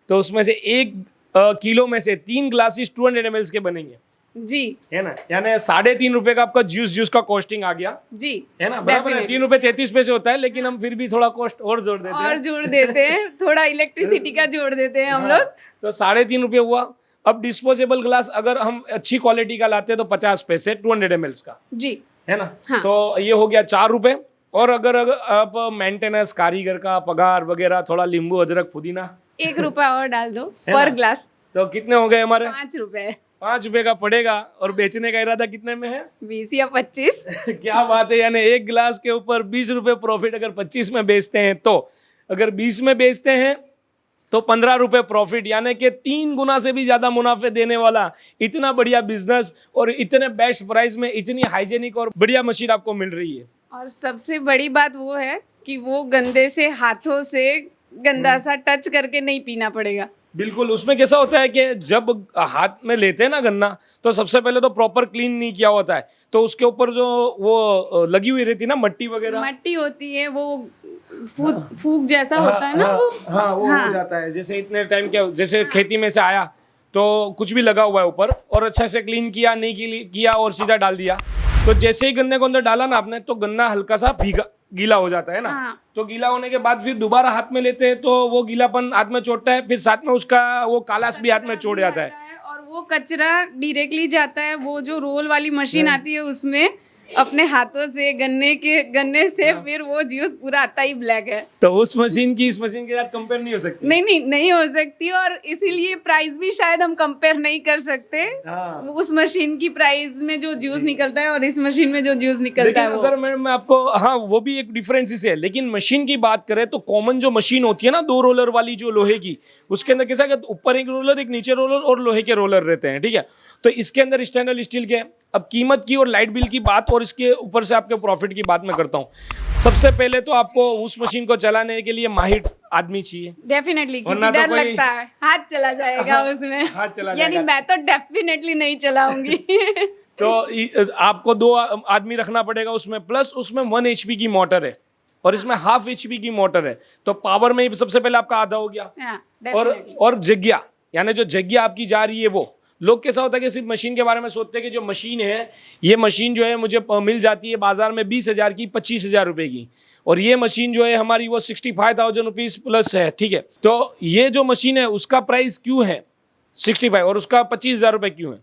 तो उसमें से 1 किलो में से 3 ग्लासेस 200 ml के बनेंगे जी, है ना? यानी 3.5 रुपए का आपका जूस का कॉस्टिंग आ गया, जी है ना? बराबर है, 3 रुपए 33 पैसे होता है, लेकिन हम फिर भी थोड़ा कॉस्ट और जोड़ देते हैं। और जोड़ देते हैं, थोड़ा इलेक्ट्रिसिटी का जोड़ देते हैं हम लोग। तो 3.5 रुपए हुआ। अब डिस्पोजेबल ग्लास अगर हम अच्छी क्वालिटी का लाते हैं तो 50 पैसे 200 ml का, जी है ना? हाँ। तो ये हो गया 4 रुपए। और अगर आप मेंटेनेंस, कारीगर का पगार वगैरह, थोड़ा नींबू अदरक पुदीना 1 रुपया और डाल दो है पर ना? ग्लास, तो कितने हो गए हमारे? 5 रुपए। 5 रुपए का पड़ेगा। और बेचने का इरादा कितने में है? 20 या 25। क्या बात है, यानी एक गिलास के ऊपर 20 रुपए प्रॉफिट अगर 25 में बेचते हैं तो, अगर 20 में बेचते हैं तो 15 रुपए प्रॉफिट, यानी कि 3 गुना से भी ज्यादा मुनाफे देने वाला इतना बढ़िया बिजनेस और इतने बेस्ट प्राइस में इतनी हाइजेनिक और बढ़िया मशीन आपको मिल रही है। और सबसे बड़ी बात वो है कि वो गंदे से हाथों से गंदा सा टच करके नहीं पीना पड़ेगा। बिल्कुल, उसमें कैसा होता है कि जब हाथ में लेते हैं ना गन्ना, तो सबसे पहले तो प्रॉपर क्लीन नहीं किया होता है, तो उसके ऊपर जो वो लगी हुई रहती है ना मट्टी वगैरह, मट्टी होती है, वो फूक जैसा होता है ना, वो वो हो जाता है। जैसे इतने टाइम क्या, जैसे खेती में से आया तो कुछ भी लगा हुआ है ऊपर, और अच्छा से क्लीन किया नहीं किया और सीधा डाल दिया, तो जैसे ही गन्ने को अंदर डाला ना आपने, तो गन्ना हल्का सा भीगा गीला हो जाता है ना। हाँ। तो गीला होने के बाद फिर दोबारा हाथ में लेते हैं तो वो गीलापन हाथ में चोटता है, फिर साथ में उसका वो कालास भी हाथ में चोट जाता है। और वो कचरा डायरेक्टली जाता है, वो जो रोल वाली मशीन आती है उसमें अपने हाथों से गन्ने से फिर वो जूस पूरा आता ही ब्लैक है। तो उस मशीन की इस मशीन के साथ कंपेयर नहीं हो सकती। नहीं हो सकती, और इसीलिए प्राइस भी शायद हम कंपेयर नहीं कर सकते। हाँ। उस मशीन की प्राइस में जो जूस निकलता है और इस मशीन में जो जूस निकलता है अगर मैं आपको, हाँ वो भी एक डिफरेंस है, लेकिन मशीन की बात करें तो कॉमन जो मशीन होती है ना 2 रोलर वाली जो लोहे की, उसके अंदर कैसा ऊपर एक रोलर, एक नीचे रोलर और लोहे के रोलर रहते हैं, ठीक है? तो इसके अंदर स्टेनलेस स्टील के। अब कीमत की और लाइट बिल की बात और इसके ऊपर से आपके प्रॉफिट की बात मैं करता हूँ। सबसे पहले तो आपको उस मशीन को चलाने के लिए माहिर आदमी चाहिए डेफिनेटली, क्योंकि वरना तो डर कोई- लगता है हाथ चला जाएगा उसमें। हाथ चला यानी जाएगा। मैं तो डेफिनेटली नहीं चलाऊंगी। तो आपको 2 आदमी रखना पड़ेगा उसमें, प्लस उसमें 1 HP की मोटर है और इसमें 1/2 HP की मोटर है, तो पावर में ही सबसे पहले आपका आधा हो गया। हाँ, और definitely। जग्या, यानी जो जग्या आपकी जा रही है वो, लोग कैसा होता है कि सिर्फ मशीन के बारे में सोचते हैं कि जो मशीन है, ये मशीन जो है मुझे मिल जाती है बाजार में 20,000 की, 25,000 रुपए की, और ये मशीन जो है हमारी वो 65,000 रुपीज प्लस है, ठीक है? तो ये जो मशीन है उसका प्राइस क्यों है 65 और उसका 25,000 रुपए क्यों है?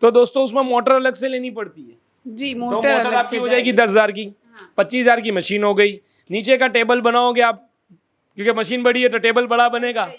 तो दोस्तों उसमें मोटर अलग से लेनी पड़ती है। जी, तो मोटर मोटर अलग आपकी से हो जाएगी 10,000 की, 25,000 की मशीन हो गई। नीचे का टेबल बनाओगे आप, क्योंकि मशीन बड़ी है तो टेबल बड़ा बनेगा।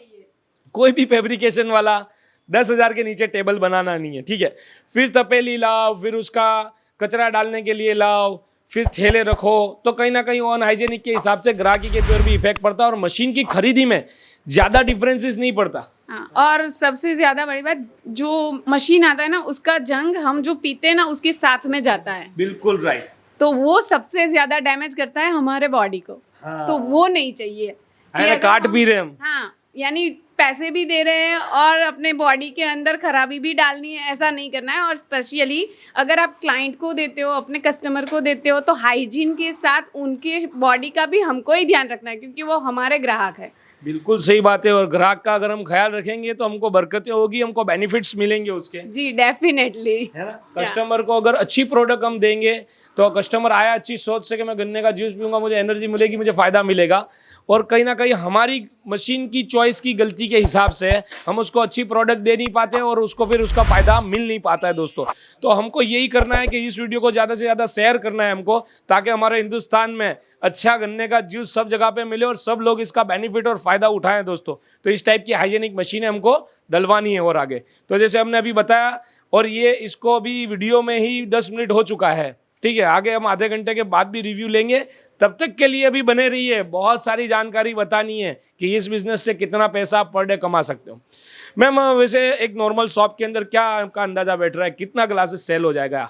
कोई भी फैब्रिकेशन वाला 10,000 के नीचे टेबल बनाना नहीं है, ठीक है? फिर तपेली लाओ, फिर उसका कचरा डालने के लिए लाओ, फिर थैले रखो, तो कहीं ना कहीं अनहाइजेनिक के हिसाब से ग्राहकी के ऊपर भी इफेक्ट पड़ता है और मशीन की खरीदी में ज़्यादा डिफरेंसेस नहीं पड़ता। हाँ, और सबसे ज्यादा बड़ी बात, जो मशीन आता है ना उसका जंग हम जो पीते हैं ना उसके साथ में जाता है, बिल्कुल राइट। तो वो सबसे ज्यादा डैमेज करता है हमारे बॉडी को। हाँ। तो वो नहीं चाहिए कि अरे अगर काट पी रहे हम। हाँ, यानी पैसे भी दे रहे हैं और अपने बॉडी के अंदर खराबी भी डालनी है, ऐसा नहीं करना है। और स्पेशली अगर आप क्लाइंट को देते हो, अपने कस्टमर को देते हो, तो हाइजीन के साथ उनके बॉडी का भी हमको ही ध्यान रखना है, क्योंकि वो हमारे ग्राहक है। बिल्कुल सही बात है। और ग्राहक का अगर हम ख्याल रखेंगे तो हमको बरकतें होगी, हमको बेनिफिट्स मिलेंगे उसके, जी डेफिनेटली, है ना। कस्टमर को अगर अच्छी प्रोडक्ट हम देंगे तो कस्टमर आया अच्छी सोच से कि मैं गन्ने का जूस पीऊंगा, मुझे एनर्जी मिलेगी, मुझे फायदा मिलेगा। और कहीं ना कहीं हमारी मशीन की चॉइस की गलती के हिसाब से हम उसको अच्छी प्रोडक्ट दे नहीं पाते और उसको फिर उसका फायदा मिल नहीं पाता है दोस्तों। तो हमको यही करना है कि इस वीडियो को ज़्यादा से ज़्यादा शेयर करना है हमको, ताकि हमारे हिंदुस्तान में अच्छा गन्ने का जूस सब जगह पे मिले और सब लोग इसका बेनिफिट और फायदा उठाएं दोस्तों। तो इस टाइप की हाइजेनिक मशीनें हमको डलवानी है। और आगे तो जैसे हमने अभी बताया, और ये इसको अभी वीडियो में ही 10 मिनट हो चुका है, ठीक है। आगे हम आधे घंटे के बाद भी रिव्यू लेंगे, तब तक के लिए अभी बने रहिए। बहुत सारी जानकारी बतानी है कि इस बिजनेस से कितना पैसा पर डे कमा सकते हो। मैम वैसे एक नॉर्मल शॉप के अंदर क्या आपका अंदाजा बैठ रहा है, कितना ग्लासेस सेल हो जाएगा?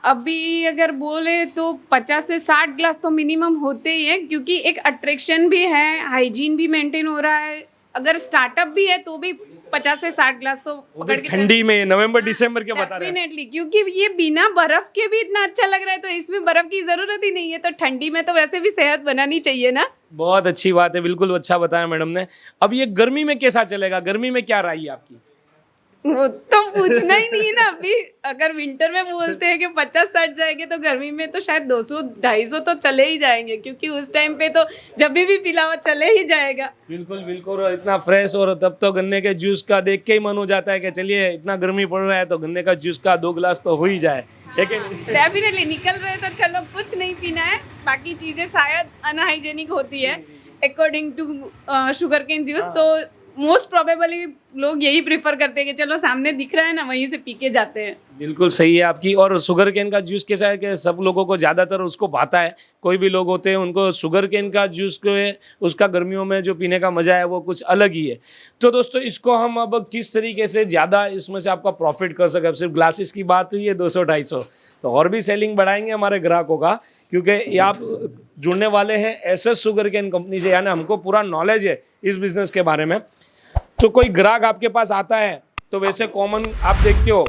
अभी अगर बोले तो 50 से 60 ग्लास तो मिनिमम होते ही है, क्योंकि एक अट्रैक्शन भी है, हाइजीन भी मेंटेन हो रहा है। अगर स्टार्टअप भी है तो भी 50 से 60 ग्लास तो पकड़ के ठंडी में नवंबर दिसंबर के बता रहे हैं। डेफिनेटली, क्योंकि ये बिना बर्फ के भी इतना अच्छा लग रहा है, तो इसमें बर्फ की जरूरत ही नहीं है। तो ठंडी में तो वैसे भी सेहत बनानी चाहिए ना। बहुत अच्छी बात है, बिल्कुल अच्छा बताया मैडम ने। अब ये गर्मी में कैसा चलेगा, गर्मी में क्या राय है आपकी? वो तो पूछना ही नहीं है ना। अभी अगर विंटर में बोलते हैं कि 50-60 जाएंगे, तो गर्मी में तो शायद 200-250 तो चले ही जाएंगे, क्योंकि उस टाइम पे तो जब भी पिलाओ चले ही जाएगा। बिल्कुल बिल्कुल। और इतना फ्रेश, और तब तो गन्ने के जूस का देख के ही मन हो जाता है कि चलिए इतना गर्मी पड़ रहा है तो गन्ने का जूस का 2 गिलास तो हो ही जाए। डेफिनेटली निकल रहे तो चलो कुछ नहीं पीना है, बाकी चीजें शायद अनहाइजेनिक होती है according to sugar cane juice. तो मोस्ट प्रोबेबली लोग यही प्रेफर करते हैं कि चलो सामने दिख रहा है ना, वहीं से पी के जाते हैं। बिल्कुल सही है आपकी। और शुगर केन का जूस कैसा है कि सब लोगों को ज़्यादातर उसको भाता है। कोई भी लोग होते हैं उनको शुगर केन का जूस को है, उसका गर्मियों में जो पीने का मज़ा है वो कुछ अलग ही है। तो दोस्तों इसको हम अब किस तरीके से ज़्यादा इसमें से आपका प्रॉफिट कर सके। अब सिर्फ ग्लासेस की बात हुई है 200-250, तो और भी सेलिंग बढ़ाएंगे हमारे ग्राहकों का, क्योंकि ये आप जुड़ने वाले हैं एसएस शुगर केन कंपनी से, यानी हमको पूरा नॉलेज है इस बिज़नेस के बारे में। तो कोई ग्राहक आपके पास आता है तो वैसे कॉमन आप देखते हो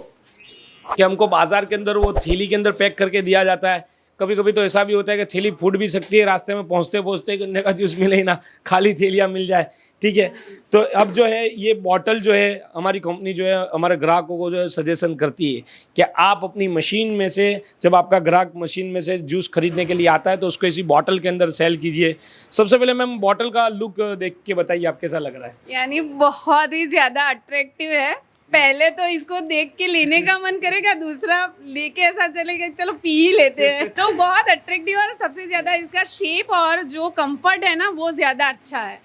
कि हमको बाजार के अंदर वो थैली के अंदर पैक करके दिया जाता है। कभी कभी तो ऐसा भी होता है कि थैली फूट भी सकती है, रास्ते में पहुंचते पहुंचते गन्ने का जूस मिले ही ना, खाली थैलियाँ मिल जाए, ठीक है। तो अब जो है ये बॉटल जो है हमारी कंपनी जो है हमारे ग्राहकों को जो है सजेशन करती है कि आप अपनी मशीन में से, जब आपका ग्राहक मशीन में से जूस खरीदने के लिए आता है तो उसको इसी बॉटल के अंदर सेल कीजिए। सबसे पहले मैम बॉटल का लुक देख के बताइए आप कैसा लग रहा है? यानी बहुत ही ज्यादा अट्रैक्टिव है। पहले तो इसको देख के लेने का मन करेगा, दूसरा लेके ऐसा चलेगा चलो पी ही लेते हैं। तो बहुत अट्रैक्टिव, और सबसे ज्यादा इसका शेप और जो कंफर्ट है ना वो ज्यादा अच्छा है।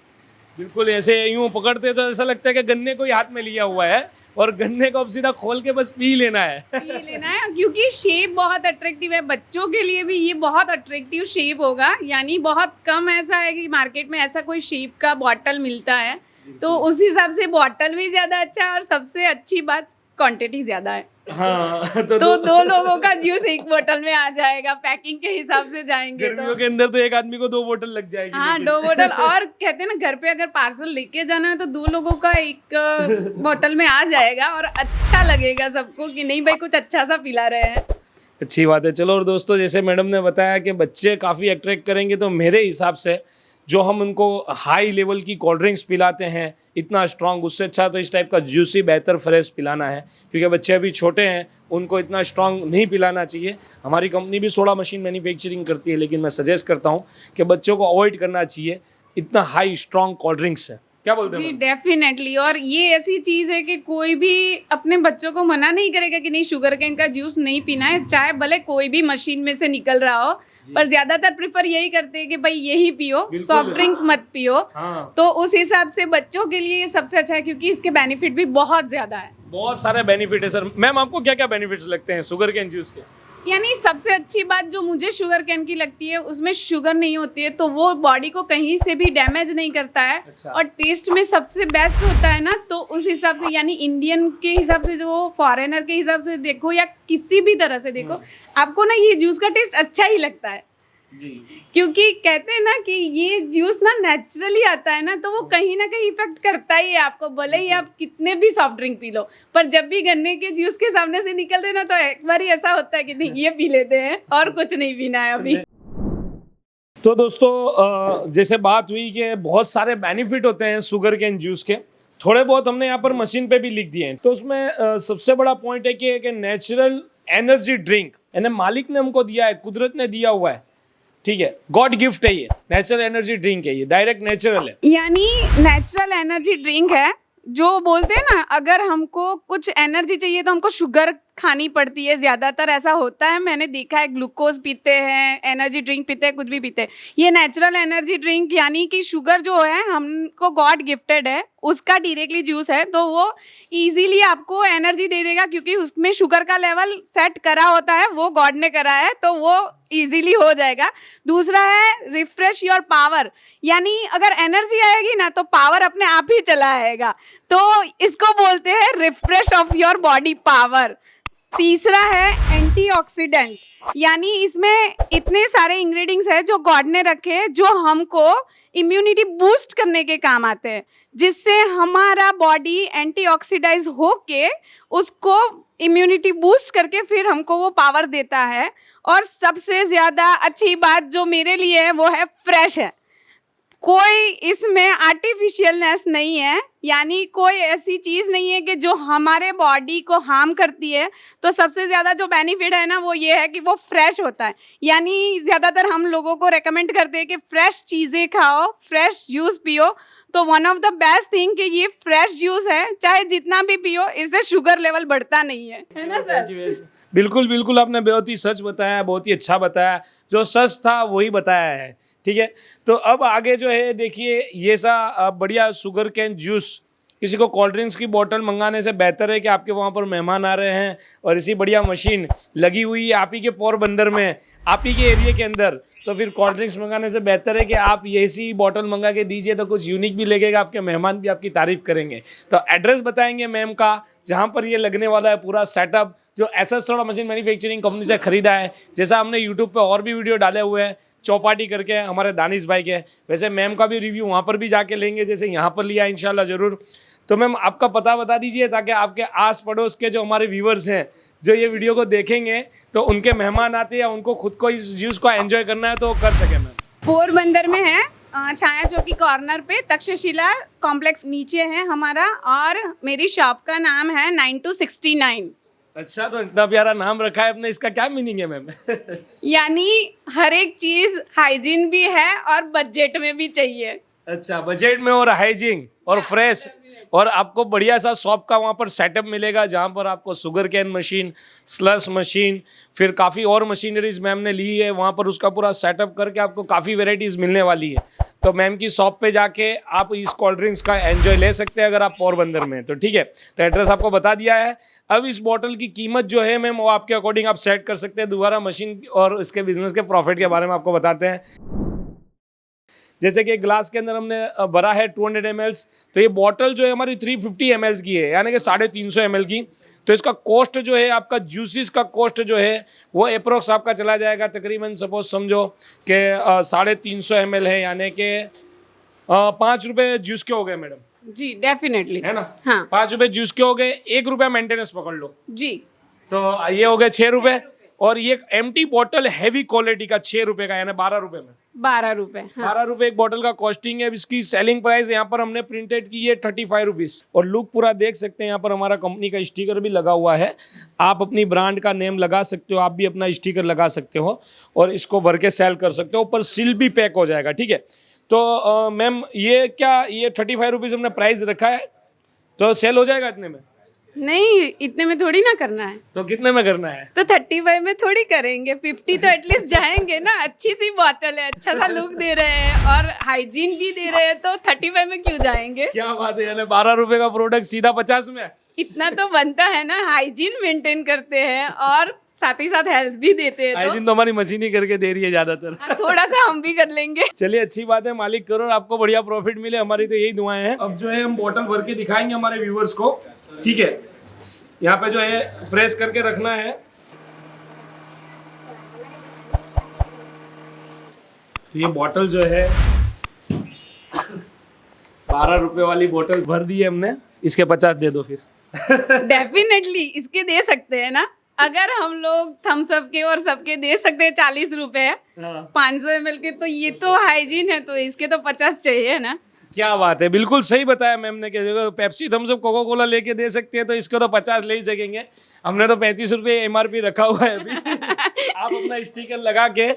बिल्कुल, ऐसे यूं पकड़ते तो ऐसा लगता है कि गन्ने को ही हाथ में लिया हुआ है और गन्ने को अब सीधा खोल के बस पी लेना है। पी लेना है, क्योंकि शेप बहुत अट्रैक्टिव है। बच्चों के लिए भी ये बहुत अट्रैक्टिव शेप होगा। यानी बहुत कम ऐसा है कि मार्केट में ऐसा कोई शेप का बॉटल मिलता है, तो उस हिसाब से बॉटल भी ज्यादा अच्छा है, और सबसे अच्छी बात क्वांटिटी ज्यादा है। हाँ, तो 2 लोगों का जूस एक बोतल में आ जाएगा। पैकिंग के हिसाब से जाएंगे गर्मियों तो के अंदर तो एक आदमी को 2 बोतल लग जाएगी। हाँ, 2 बोतल। और कहते हैं ना घर पे अगर पार्सल लेके जाना है तो 2 लोगों का एक बोतल में आ जाएगा, और अच्छा लगेगा सबको कि नहीं भाई कुछ अच्छा सा पिला रहे हैं। अच्छी बात है। चलो, और दोस्तों जैसे मैडम ने बताया कि बच्चे काफ़ी अट्रैक्ट करेंगे, तो मेरे हिसाब से जो हम उनको हाई लेवल की कोल्ड ड्रिंक्स पिलाते हैं इतना स्ट्रांग, उससे अच्छा तो इस टाइप का जूसी बेहतर फ्रेश पिलाना है, क्योंकि बच्चे अभी छोटे हैं, उनको इतना स्ट्रांग नहीं पिलाना चाहिए। हमारी कंपनी भी सोडा मशीन मैन्युफैक्चरिंग करती है, लेकिन मैं सजेस्ट करता हूँ कि बच्चों को अवॉइड करना चाहिए इतना हाई स्ट्रांग कोल्ड ड्रिंक्स है। क्या बोलते हैं? जी डेफिनेटली। और ये ऐसी चीज है कि कोई भी अपने बच्चों को मना नहीं करेगा कि नहीं शुगर केन का जूस नहीं पीना है, चाहे भले कोई भी मशीन में से निकल रहा हो, पर ज्यादातर प्रेफर यही करते हैं कि भाई यही पियो, सॉफ्ट ड्रिंक मत पियो। हाँ। तो उस हिसाब से बच्चों के लिए ये सबसे अच्छा है, क्योंकि इसके बेनिफिट भी बहुत ज्यादा है। बहुत सारे बेनिफिट है सर। मैम आपको क्या क्या बेनिफिट्स लगते हैं शुगर केन जूस के? यानी सबसे अच्छी बात जो मुझे शुगर केन की लगती है, उसमें शुगर नहीं होती है, तो वो बॉडी को कहीं से भी डैमेज नहीं करता है। अच्छा। और टेस्ट में सबसे बेस्ट होता है ना, तो उस हिसाब से यानी इंडियन के हिसाब से, जो फॉरेनर के हिसाब से देखो या किसी भी तरह से देखो, आपको ना ये जूस का टेस्ट अच्छा ही लगता है। जी क्योंकि कहते हैं ना कि ये जूस ना नेचुरली आता है ना, तो वो कहीं ना कहीं इफेक्ट करता ही है आपको, भले ही आप कितने भी सॉफ्ट ड्रिंक पी लो, पर जब भी गन्ने के जूस के सामने से निकलते हैं ना, तो एक बार ही ऐसा होता है कि नहीं ये पी लेते हैं और कुछ नहीं पीना है अभी। तो दोस्तों जैसे बात हुई कि बहुत सारे बेनिफिट होते हैं शुगर केन जूस के, थोड़े बहुत हमने यहाँ पर मशीन पे भी लिख दिए हैं। तो उसमें सबसे बड़ा पॉइंट है कि नेचुरल एनर्जी ड्रिंक यानी मालिक ने हमको दिया है, कुदरत ने दिया हुआ है, ठीक है, गॉड गिफ्ट है, ये नेचुरल एनर्जी ड्रिंक है, ये डायरेक्ट नेचुरल है। यानी नेचुरल एनर्जी ड्रिंक है, जो बोलते हैं ना अगर हमको कुछ एनर्जी चाहिए तो हमको शुगर खानी पड़ती है, ज़्यादातर ऐसा होता है, मैंने देखा है, ग्लूकोज पीते हैं, एनर्जी ड्रिंक पीते हैं, कुछ भी पीते हैं। ये नेचुरल एनर्जी ड्रिंक यानी कि शुगर जो है हमको गॉड गिफ्टेड है, उसका डायरेक्टली जूस है, तो वो इजीली आपको एनर्जी दे देगा, क्योंकि उसमें शुगर का लेवल सेट करा होता है, वो गॉड ने करा है, तो वो इजीली हो जाएगा। दूसरा है रिफ्रेश योर पावर, यानी अगर एनर्जी आएगी ना तो पावर अपने आप ही चला आएगा, तो इसको बोलते हैं refresh of your body power. तीसरा है एंटीऑक्सीडेंट, यानी इसमें इतने सारे इंग्रेडिएंट्स हैं जो गॉड ने रखे हैं, जो हमको इम्यूनिटी बूस्ट करने के काम आते हैं, जिससे हमारा बॉडी एंटीऑक्सीडाइज होके उसको इम्यूनिटी बूस्ट करके फिर हमको वो पावर देता है। और सबसे ज़्यादा अच्छी बात जो मेरे लिए है वो है फ्रेश है, कोई इसमें आर्टिफिशियलनेस नहीं है, यानी कोई ऐसी चीज़ नहीं है कि जो हमारे बॉडी को हार्म करती है। तो सबसे ज़्यादा जो बेनिफिट है ना वो ये है कि वो फ्रेश होता है, यानी ज़्यादातर हम लोगों को रेकमेंड करते हैं कि फ्रेश चीज़ें खाओ, फ्रेश जूस पियो। तो one of the best thing कि ये फ्रेश जूस है, चाहे जितना भी पियो, इससे शुगर लेवल बढ़ता नहीं है ना सर? बिल्कुल बिल्कुल, आपने बहुत ही सच बताया, बहुत ही अच्छा बताया, जो सच था वही बताया है, ठीक है। तो अब आगे जो है देखिए, ये सा बढ़िया शुगर कैन जूस किसी को कोल्ड ड्रिंक्स की बोतल मंगाने से बेहतर है कि आपके वहाँ पर मेहमान आ रहे हैं और इसी बढ़िया मशीन लगी हुई है आप ही के पोरबंदर में, आप ही के एरिया के अंदर, तो फिर कोल्ड ड्रिंक्स मंगाने से बेहतर है कि आप ये सी बोतल मंगा के दीजिए, तो कुछ यूनिक भी लगेगा, आपके मेहमान भी आपकी तारीफ करेंगे। तो एड्रेस बताएंगे मैम का जहाँ पर ये लगने वाला है, पूरा सेटअप जो SS soda machine manufacturing company से खरीदा है। जैसा हमने यूट्यूब पर और भी वीडियो डाले हुए हैं चौपाटी करके हमारे दानिश भाई के, वैसे मैम का भी रिव्यू वहाँ पर भी जाके लेंगे जैसे यहाँ पर लिया इंशाल्लाह ज़रूर। तो मैम आपका पता बता दीजिए ताकि आपके आस पड़ोस के जो हमारे व्यूवर्स हैं जो ये वीडियो को देखेंगे तो उनके मेहमान आते हैं या उनको खुद को इस जूस को एंजॉय करना है तो कर सके। मैम पोरबंदर में है, छाया चौकी कॉर्नर पे, तक्षशिला कॉम्प्लेक्स नीचे है हमारा, और मेरी शॉप का नाम है 9269। अच्छा, तो इतना प्यारा नाम रखा है अपने, इसका क्या मीनिंग है मैम? यानी हर एक चीज हाइजीन भी है और बजट में भी चाहिए। अच्छा, बजट में और हाइजीन और फ्रेश, और आपको बढ़िया सा शॉप का वहाँ पर सेटअप मिलेगा जहाँ पर आपको शुगर कैन मशीन, स्लस मशीन, फिर काफ़ी और मशीनरीज मैम ने ली है वहाँ पर, उसका पूरा सेटअप करके आपको काफ़ी वेराइटीज़ मिलने वाली है। तो मैम की शॉप पे जाके आप इस कोल्ड ड्रिंक्स का एंजॉय ले सकते हैं अगर आप पोरबंदर में हैं तो, ठीक है। तो एड्रेस आपको बता दिया है। अब इस बॉटल की कीमत जो है मैम वो आपके अकॉर्डिंग आप सेट कर सकते हैं। दोबारा मशीन और इसके बिजनेस के प्रॉफिट के बारे में आपको बताते हैं। जैसे कि ग्लास के अंदर हमने भरा है 200 ml, तो ये बॉटल जो है हमारी 350 ml की है, यानी कि 350 ml की। तो इसका कॉस्ट जो है आपका जूसेस का कॉस्ट जो है वो अप्रोक्स आपका चला जाएगा तकरीबन, सपोज समझो कि 350 ml है, यानी कि 5 रुपये जूस के हो गए मैडम जी, डेफिनेटली है ना। हाँ 5 रुपये जूस के हो गए, 1 रुपया मेंटेनेंस पकड़ लो जी, तो ये हो गए 6 रुपये। और ये एम्प्टी बॉटल हैवी क्वालिटी का 6 रुपये का, यानी 12 रुपये में 12 रुपए। हाँ। 12 रुपये एक बॉटल का कॉस्टिंग है। इसकी सेलिंग प्राइस यहाँ पर हमने प्रिंटेड की है 35 रुपीज़। और लुक पूरा देख सकते हैं, यहाँ पर हमारा कंपनी का स्टिकर भी लगा हुआ है, आप अपनी ब्रांड का नेम लगा सकते हो, आप भी अपना स्टिकर लगा सकते हो और इसको भर के सेल कर सकते हो। ऊपर सील भी पैक हो जाएगा, ठीक है। तो मैम ये क्या, ये 35 रुपीज़ हमने प्राइस रखा है, तो सेल हो जाएगा इतने में? नहीं, इतने में थोड़ी ना करना है, तो कितने में करना है? तो 35 में थोड़ी करेंगे, 50 तो एटलीस्ट जाएंगे ना। अच्छी सी बॉटल है, अच्छा सा लुक दे रहे हैं और हाइजीन भी दे रहे हैं, तो 35 में क्यों जाएंगे? क्या बात है, यानी 12 रुपये का प्रोडक्ट सीधा 50 में? इतना तो बनता है ना, हाइजीन मेंटेन करते हैं और साथ ही साथ हेल्थ भी देते हैं। हाइजीन तो हमारी मशीन ही करके दे रही है ज्यादातर। थोड़ा सा हम भी कर लेंगे। चलिए, अच्छी बात है, मालिक करो और आपको बढ़िया प्रॉफिट मिले, हमारी तो यही दुआएं हैं। अब जो है हम बोतल भर के दिखाएंगे हमारे व्यूवर्स को, ठीक है। यहाँ पे जो है प्रेस करके रखना है, तो ये बॉटल जो है 12 रुपए वाली बोतल भर दी है हमने, इसके 50 दे दो फिर। डेफिनेटली इसके दे सकते हैं ना, अगर हम लोग थम्स अप के और सबके दे सकते हैं 40 रुपए 500 ml के, तो ये तो हाइजीन है, तो इसके तो 50 चाहिए ना। क्या बात है, बिल्कुल सही बताया मैम ने कि देखो Pepsi Thums Up Coca Cola लेके दे सकते हैं तो इसको तो 50 ले ही सकेंगे। हमने तो 35 रुपये MRP रखा हुआ है अभी। आप अपना स्टिकर लगा के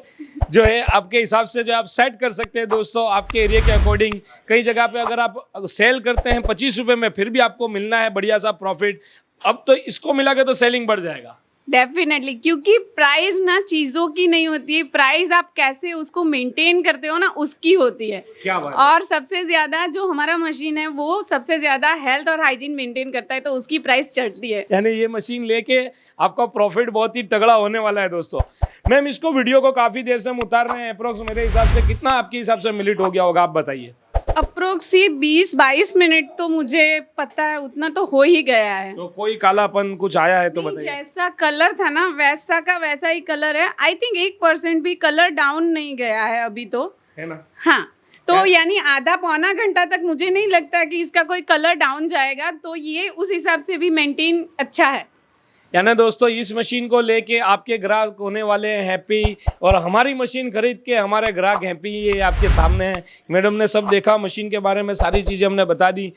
जो है आपके हिसाब से जो आप सेट कर सकते हैं दोस्तों, आपके एरिया के अकॉर्डिंग। कई जगह पे अगर आप सेल करते हैं 25 रुपये में, फिर भी आपको मिलना है बढ़िया सा प्रॉफिट। अब तो इसको मिला के तो सेलिंग बढ़ जाएगा। डेफिनेटली, क्योंकि प्राइस ना चीजों की नहीं होती है, प्राइस आप कैसे उसको मेंटेन करते हो ना उसकी होती है। क्या बात है। और सबसे ज्यादा जो हमारा मशीन है वो सबसे ज्यादा हेल्थ और हाइजीन मेंटेन करता है, तो उसकी प्राइस चढ़ती है। यानी ये मशीन लेके आपका प्रॉफिट बहुत ही तगड़ा होने वाला है दोस्तों। मैम इसको वीडियो को काफी देर से हम उतार रहे हैं, अप्रोक्स मेरे हिसाब से कितना आपके हिसाब से मिनट हो गया होगा, आप बताइए। अप्रोक्स 20-22 मिनट तो मुझे पता है, उतना तो हो ही गया है। तो कोई कालापन कुछ आया है तो नहीं, बताइए। जैसा कलर था ना वैसा का वैसा ही कलर है। आई थिंक 1% भी कलर डाउन नहीं गया है अभी तो, है ना। हाँ। तो यानी आधा पौना घंटा तक मुझे नहीं लगता कि इसका कोई कलर डाउन जाएगा, तो ये उस हिसाब से भी मेंटेन अच्छा है। यानी दोस्तों इस मशीन को लेके आपके ग्राहक होने वाले हैं हैप्पी, और हमारी मशीन खरीद के हमारे ग्राहक हैप्पी। ये आपके सामने है, मैडम ने सब देखा, मशीन के बारे में सारी चीज़ें हमने बता दी।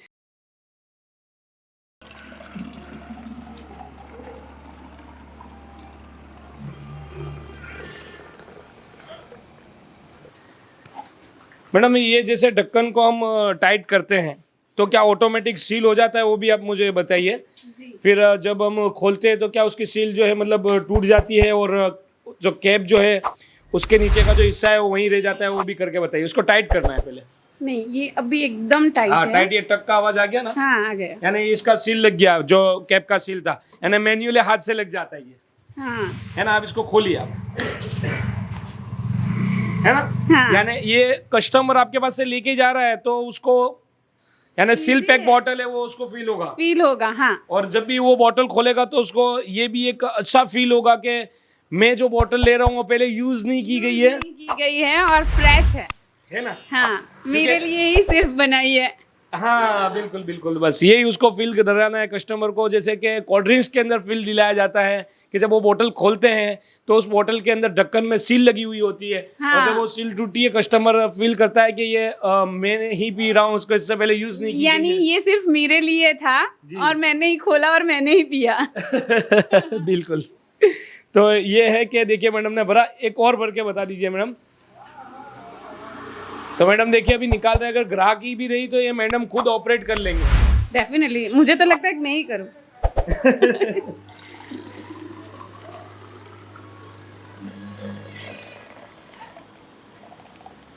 मैडम ये जैसे ढक्कन को हम टाइट करते हैं तो क्या ऑटोमेटिक सील हो जाता है, वो भी आप मुझे बताइए। फिर जब हम खोलते हैं तो क्या उसकी सील जो है मतलब टूट जाती है, और जो कैप जो है उसके नीचे का जो हिस्सा है वो वहीं रह जाता है, वो भी करके बताइए। उसको टाइट करना है पहले। नहीं, ये अभी एकदम टाइट हाँ है। टाइट, ये टक का आवाज आ गया ना। हाँ, आ गया। यानी इसका सील लग गया, जो कैप का सील था, यानी मैन्युअली हाथ से लग जाता है ये, हाँ, है ना। आप इसको खोलिए आप, है ना। हाँ। यानी ये कस्टमर आपके पास से लेके जा रहा है तो उसको यानी सील पैक बॉटल है वो उसको फील होगा, हाँ। और जब भी वो बॉटल खोलेगा तो उसको ये भी एक अच्छा फील होगा कि मैं जो बॉटल ले रहा हूँ वो पहले यूज नहीं की गई है और फ्रेश है ना। हाँ, मेरे लिए ही सिर्फ बनाई है। हाँ बिल्कुल बिल्कुल, बस यही उसको फील दिलाना है कस्टमर को। जैसे कि कोल्ड ड्रिंक्स के अंदर फील दिलाया जाता है कि जब वो बोतल खोलते हैं तो उस बोतल के अंदर ढक्कन में सील लगी हुई होती है, हाँ। और जब वो सील टूटी है कस्टमर फील करता है कि ये मैं ही पी रहा हूँ, उसको इससे पहले यूज नहीं किया। यानी ये सिर्फ मेरे लिए था और मैंने ही खोला और मैंने ही पिया। बिल्कुल। तो ये है कि देखिए मैडम ने भरा, एक और भर के बता दीजिए मैडम। तो मैडम देखिए अभी निकाल रहे हैं, अगर ग्राहक ही भी रही तो ये मैडम खुद ऑपरेट कर लेंगे। डेफिनेटली, मुझे तो लगता है कि मैं ही करूँ।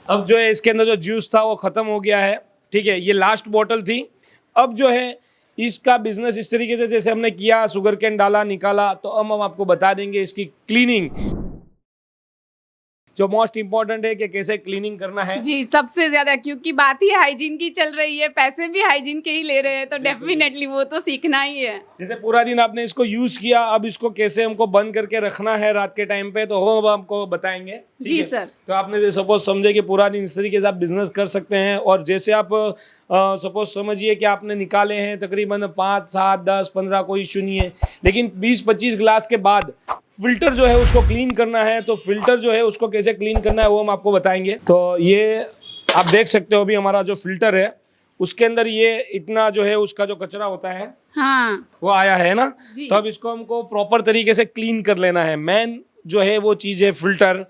अब जो है इसके अंदर जो जूस था वो खत्म हो गया है, ठीक है। ये लास्ट बोतल थी। अब जो है इसका बिजनेस इस तरीके से जैसे हमने किया, शुगर कैन डाला निकाला, तो अब हम आपको बता देंगे इसकी क्लीनिंग, जो मोस्ट इंपॉर्टेंट है कि कैसे क्लीनिंग करना है। जी, सबसे ज्यादा, क्योंकि बात ही हाइजीन की चल रही है, पैसे भी हाइजीन के ही ले रहे हैं, तो डेफिनेटली वो तो सीखना ही है। जैसे पूरा दिन आपने इसको यूज किया, अब इसको कैसे हमको बंद करके रखना है रात के टाइम पे, तो वो अब आपको बताएंगे। ठीक जी है? सर। तो आपने सपोज समझे कि पूरा दिन इस तरीके से आप बिजनेस कर सकते हैं, और जैसे आप सपोज समझिए कि आपने निकाले हैं तकरीबन 5, 7, 10, 15, कोई इशू नहीं है, लेकिन 20-25 ग्लास के बाद फिल्टर जो है उसको क्लीन करना है, तो फिल्टर जो है उसको कैसे क्लीन करना है वो हम आपको बताएंगे। तो ये आप देख सकते हो अभी हमारा जो फिल्टर है उसके अंदर ये इतना जो है उसका जो कचरा होता है हाँ, वो आया है ना। जी। तो अब इसको हमको प्रॉपर तरीके से क्लीन कर लेना है। मेन जो है वो चीज़ है फिल्टर।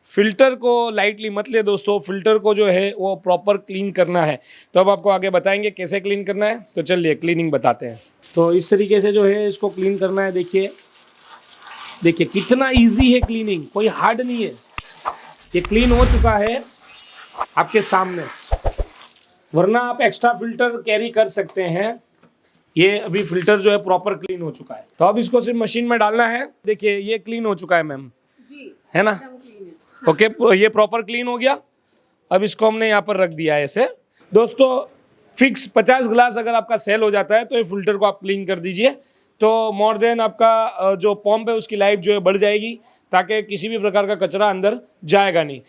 फिल्टर को लाइटली मत ले दोस्तों, फिल्टर को जो है वो प्रॉपर क्लीन करना है। तो अब आपको आगे बताएंगे कैसे क्लीन करना है, तो चलिए क्लीनिंग बताते हैं। तो इस तरीके से जो है इसको क्लीन करना है। देखिए कितना इजी है क्लीनिंग, कोई हार्ड नहीं है। ये क्लीन हो चुका है आपके सामने, वरना आप एक्स्ट्रा फिल्टर कैरी कर सकते हैं। ये अभी फिल्टर जो है प्रॉपर क्लीन हो चुका है। तो अब इसको सिर्फ मशीन में डालना है। देखिए ये क्लीन हो चुका है मैम, है ना। ओके, ये प्रॉपर क्लीन हो गया। अब इसको हमने यहाँ पर रख दिया है ऐसे। दोस्तों फिक्स 50 ग्लास अगर आपका सेल हो जाता है तो ये फिल्टर को आप क्लीन कर दीजिए, तो मोर देन आपका जो पंप है उसकी लाइफ जो है बढ़ जाएगी, ताकि किसी भी प्रकार का कचरा अंदर जाएगा नहीं।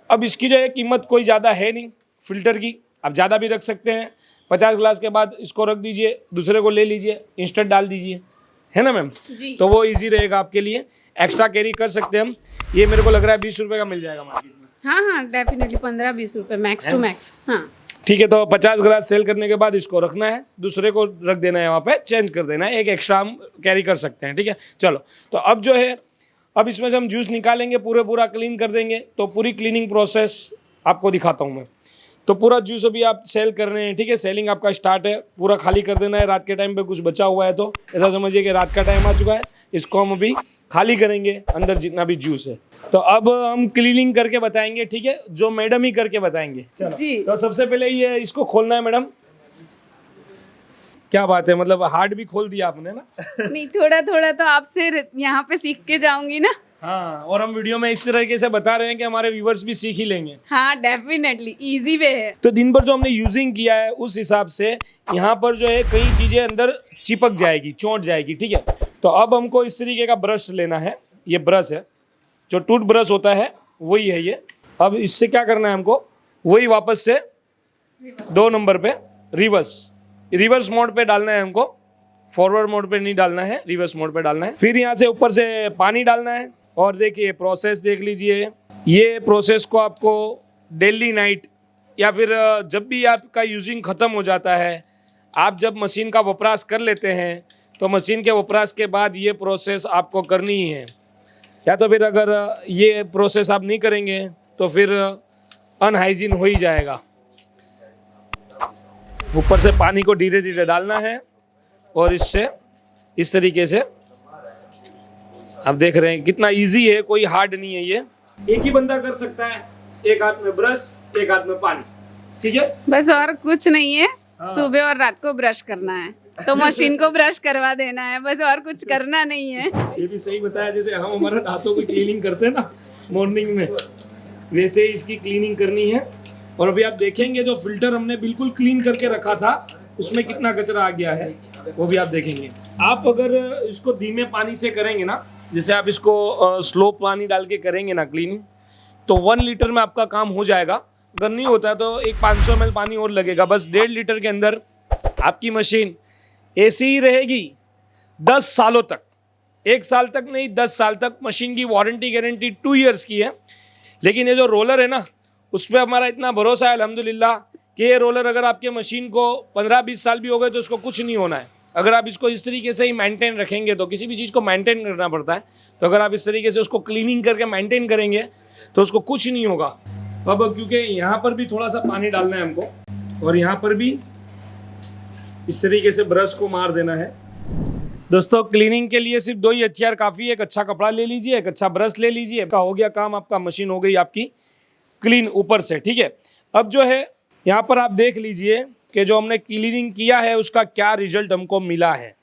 अब इसकी जो है कीमत कोई ज़्यादा है नहीं फिल्टर की, आप ज़्यादा भी रख सकते हैं। 50 ग्लास के बाद इसको रख दीजिए, दूसरे को ले लीजिए, इंस्टेंट डाल दीजिए, है ना मैम। जी। तो वो इजी रहेगा आपके लिए, एक्स्ट्रा कैरी कर सकते हैं हम। ये मेरे को लग रहा है 20 रुपये का मिल जाएगा मार्केट में। हाँ हाँ डेफिनेटली 15-20 रुपए मैक्स टू मैक्स। हाँ ठीक है, तो 50 ग्लास सेल करने के बाद इसको रखना है, दूसरे को रख देना है, वहाँ पे चेंज कर देना है, एक एक्स्ट्रा हम कैरी कर सकते हैं। ठीक है, चलो तो अब जो है, अब इसमें से हम जूस निकालेंगे, पूरा क्लीन कर देंगे। तो पूरी क्लीनिंग प्रोसेस आपको दिखाता हूँ मैं। तो पूरा जूस अभी आप सेल कर रहे हैं, ठीक है, सेलिंग आपका स्टार्ट है, पूरा खाली कर देना है। रात के टाइम पे कुछ बचा हुआ है तो ऐसा समझिए कि रात का टाइम आ चुका है, इसको हम अभी खाली करेंगे अंदर जितना भी जूस है। तो अब हम क्लीनिंग करके बताएंगे, ठीक है, जो मैडम ही करके बताएंगे। चलो जी। तो सबसे पहले ये इसको खोलना है मैडम। क्या बात है, मतलब हार्ड भी खोल दिया आपने ना। नहीं थोड़ा थोड़ा तो आपसे यहाँ पे सीख के जाऊंगी ना। हाँ, और हम वीडियो में इस तरीके से बता रहे हैं कि हमारे व्यूवर्स भी सीख ही लेंगे। हाँ डेफिनेटली इजी वे है। तो दिन भर जो हमने यूजिंग किया है उस हिसाब से यहाँ पर जो है कई चीजें अंदर चिपक जाएगी, चोट जाएगी। ठीक है, तो अब हमको इस तरीके का ब्रश लेना है। ये ब्रश है, जो टूथ ब्रश होता है वही है ये। अब इससे क्या करना है हमको, वही वापस से 2 नंबर पे रिवर्स मोड पे डालना है हमको। फॉरवर्ड मोड पे नहीं डालना है, रिवर्स मोड पे डालना है। फिर यहाँ से ऊपर से पानी डालना है। और देखिए प्रोसेस देख लीजिए, ये प्रोसेस को आपको डेली नाइट या फिर जब भी आपका यूजिंग ख़त्म हो जाता है, आप जब मशीन का वपराश कर लेते हैं तो मशीन के वपराश के बाद ये प्रोसेस आपको करनी ही है। या तो फिर अगर ये प्रोसेस आप नहीं करेंगे तो फिर अनहाइजीन हो ही जाएगा। ऊपर से पानी को धीरे धीरे डालना है और इससे इस तरीके से आप देख रहे हैं कितना इजी है, कोई हार्ड नहीं है। ये एक ही बंदा कर सकता है, एक हाथ में ब्रश, एक हाथ में पानी। ठीक है, बस और कुछ नहीं है। सुबह और रात को ब्रश करना है तो मशीन को ब्रश करवा देना है, बस और कुछ करना नहीं है। ये भी सही बताया, जैसे हम हमारे दांतों की क्लीनिंग करते हैं ना मॉर्निंग में, वैसे ही इसकी क्लीनिंग करनी है। और अभी आप देखेंगे जो फिल्टर हमने बिल्कुल क्लीन करके रखा था उसमें कितना कचरा आ गया है, वो भी आप देखेंगे। आप अगर इसको धीमे पानी से करेंगे ना, जैसे आप इसको स्लो पानी डाल के करेंगे ना क्लीनिंग, तो 1 लीटर में आपका काम हो जाएगा। अगर नहीं होता है तो एक 500 ml पानी और लगेगा। बस 1.5 लीटर के अंदर आपकी मशीन ऐसी ही रहेगी 10 सालों तक। 1 साल तक नहीं, 10 साल तक। मशीन की वारंटी गारंटी 2 ईयर्स की है। लेकिन ये जो रोलर है ना, उस पर हमारा इतना भरोसा है अल्हम्दुलिल्लाह कि ये रोलर अगर आपके मशीन को 15-20 साल भी हो गए तो उसको कुछ नहीं होना है। अगर आप इसको इस तरीके से ही मेंटेन रखेंगे, तो किसी भी चीज़ को मेंटेन करना पड़ता है, तो अगर आप इस तरीके से उसको क्लीनिंग करके मेंटेन करेंगे तो उसको कुछ नहीं होगा। अब क्योंकि यहाँ पर भी थोड़ा सा पानी डालना है हमको और यहाँ पर भी इस तरीके से ब्रश को मार देना है। दोस्तों क्लीनिंग के लिए सिर्फ 2 ही हथियार काफ़ी है। एक अच्छा कपड़ा ले लीजिए, एक अच्छा ब्रश ले लीजिए, का हो गया काम, आपका मशीन हो गई आपकी क्लीन ऊपर से। ठीक है, अब जो है यहाँ पर आप देख लीजिए कि जो हमने क्लीनिंग किया है उसका क्या रिजल्ट हमको मिला है।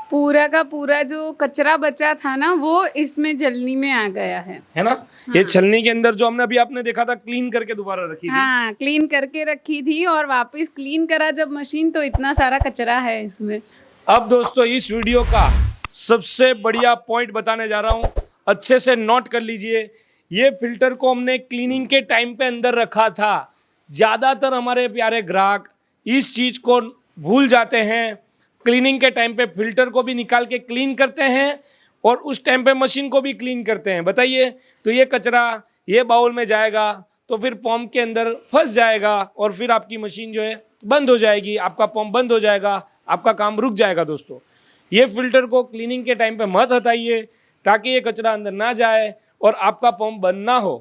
पूरा का पूरा जो कचरा बचा था ना वो इसमें जलनी में आ गया है ना। हाँ। ये छलनी के अंदर जो हमने अभी आपने देखा था क्लीन करके दोबारा रखी थी। हाँ क्लीन करके रखी थी और वापस क्लीन करा जब मशीन, तो इतना सारा कचरा है इसमें। अब दोस्तों इस वीडियो का सबसे बढ़िया पॉइंट बताने जा रहा हूँ, अच्छे से नोट कर लीजिए। ये फिल्टर को हमने क्लीनिंग के टाइम पे अंदर रखा था। ज़्यादातर हमारे प्यारे ग्राहक इस चीज़ को भूल जाते हैं। क्लीनिंग के टाइम पे फिल्टर को भी निकाल के क्लीन करते हैं और उस टाइम पे मशीन को भी क्लीन करते हैं। बताइए, तो ये कचरा ये बाउल में जाएगा तो फिर पंप के अंदर फंस जाएगा और फिर आपकी मशीन जो है बंद हो जाएगी, आपका पंप बंद हो जाएगा, आपका काम रुक जाएगा। दोस्तों ये फिल्टर को क्लीनिंग के टाइम पे मत हटाइए ताकि ये कचरा अंदर ना जाए और आपका पंप बंद ना हो।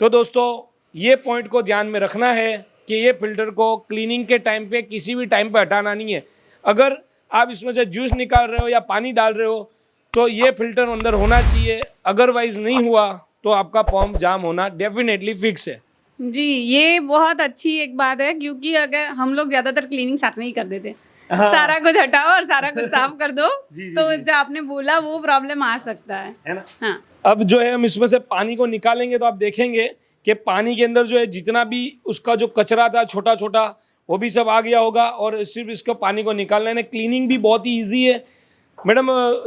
तो दोस्तों ये पॉइंट को ध्यान में रखना है कि ये फिल्टर को क्लीनिंग के टाइम पे किसी भी टाइम पे हटाना नहीं है। अगर आप इसमें से जूस निकाल रहे हो या पानी डाल रहे हो तो ये फिल्टर अंदर होना चाहिए, अदरवाइज नहीं हुआ तो आपका पंप जाम होना डेफिनेटली फिक्स है। जी ये बहुत अच्छी एक बात है, क्योंकि अगर हम लोग ज्यादातर क्लीनिंग साथ में ही कर देते, सारा कुछ हटाओ और सारा कुछ साफ कर दो तो जो आपने बोला वो प्रॉब्लम आ सकता है ना। हाँ। अब जो है हम इसमें से पानी को निकालेंगे तो आप देखेंगे कि पानी के अंदर जो है जितना भी उसका जो कचरा था छोटा छोटा वो भी सब आ गया होगा और सिर्फ इसको पानी को निकालना है। क्लीनिंग भी बहुत ही ईजी है। मैडम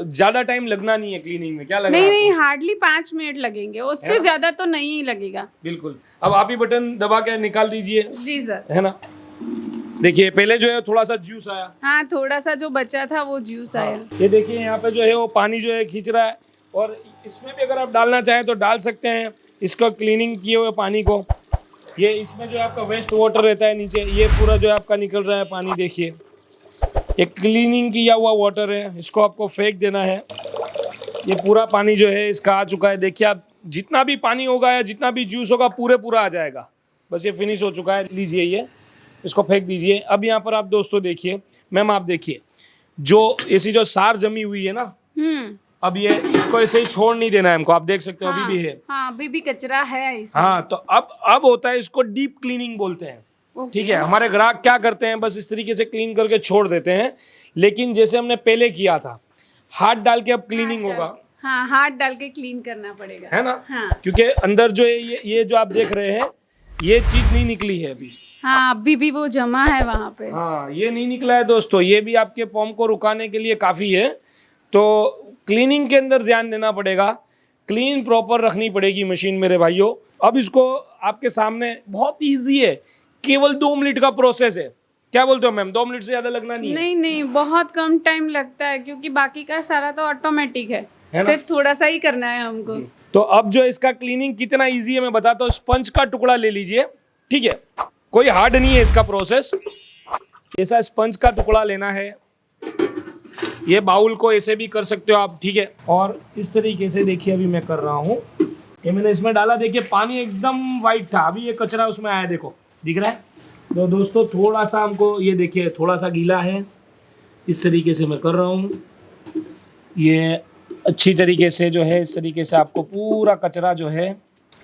ज्यादा टाइम लगना नहीं है क्लीनिंग में, क्या लग रहा नहीं है नहीं, हार्डली 5 मिनट लगेंगे, उससे ज्यादा तो नहीं लगेगा। आपको? बिल्कुल। अब आप ही बटन दबा के निकाल दीजिए, जी सर। है ना। देखिए पहले जो है थोड़ा सा जूस आया, हाँ, थोड़ा सा जो बचा था वो जूस आया। ये देखिए यहाँ पे जो है वो पानी जो है खींच रहा है, और इसमें भी अगर आप डालना चाहें तो डाल सकते हैं इसको, क्लीनिंग किए हुए पानी को। ये इसमें जो है आपका वेस्ट वाटर रहता है नीचे, ये पूरा जो है आपका निकल रहा है पानी, देखिए ये क्लीनिंग किया हुआ वाटर है, इसको आपको फेंक देना है। ये पूरा पानी जो है इसका आ चुका है, देखिए आप जितना भी पानी होगा या जितना भी जूस होगा पूरा आ जाएगा। बस ये फिनिश हो चुका है, लीजिए ये, इसको फेंक दीजिए। अब यहाँ पर आप दोस्तों देखिए, मैम आप देखिए जो ऐसी जो सार जमी हुई है ना, अब ये इसको ऐसे ही छोड़ नहीं देना है हमको, आप देख सकते हो अभी भी है। हाँ, अभी भी कचरा है इसमें। हाँ, तो अब होता है, इसको डीप क्लीनिंग बोलते हैं। ठीक है, हमारे ग्राहक क्या करते हैं, बस इस तरीके से क्लीन करके छोड़ देते हैं, लेकिन जैसे हमने पहले किया था, हाथ डाल के अब क्लीनिंग होगा। हाँ, हाथ डाल के क्लीन करना पड़ेगा, है ना। हाँ। क्योंकि अंदर जो है ये जो आप देख रहे हैं, ये चीज नहीं निकली है अभी। हाँ, अभी भी वो जमा है वहाँ पे। हाँ, ये नहीं निकला है दोस्तों, ये भी आपके फॉर्म को रुकाने के लिए काफी है। तो क्लीनिंग के अंदर ध्यान देना पड़ेगा, क्लीन प्रॉपर रखनी पड़ेगी मशीन मेरे भाइयों। अब इसको आपके सामने बहुत इजी है, केवल 2 मिनट का प्रोसेस है। क्या बोलते हो मैम, 2 मिनट से ज्यादा लगना नहीं है? नहीं नहीं, बहुत कम टाइम लगता है, क्योंकि बाकी का सारा तो ऑटोमेटिक है ना? सिर्फ थोड़ा सा ही करना है हमको। तो अब जो इसका क्लीनिंग कितना इजी है मैं बताता हूँ। स्पंज का टुकड़ा ले लीजिए, ठीक है, कोई हार्ड नहीं है इसका प्रोसेस। ऐसा स्पंज का टुकड़ा लेना है, ये बाउल को ऐसे भी कर सकते हो आप, ठीक है। और इस तरीके से देखिए अभी मैं कर रहा हूँ, ये मैंने इसमें डाला, देखिए पानी एकदम वाइट था, अभी ये कचरा उसमें आया, देखो दिख रहा है। तो दोस्तों थोड़ा सा हमको, ये देखिए थोड़ा सा गीला है, इस तरीके से मैं कर रहा हूँ। ये अच्छी तरीके से जो है, इस तरीके से आपको पूरा कचरा जो है,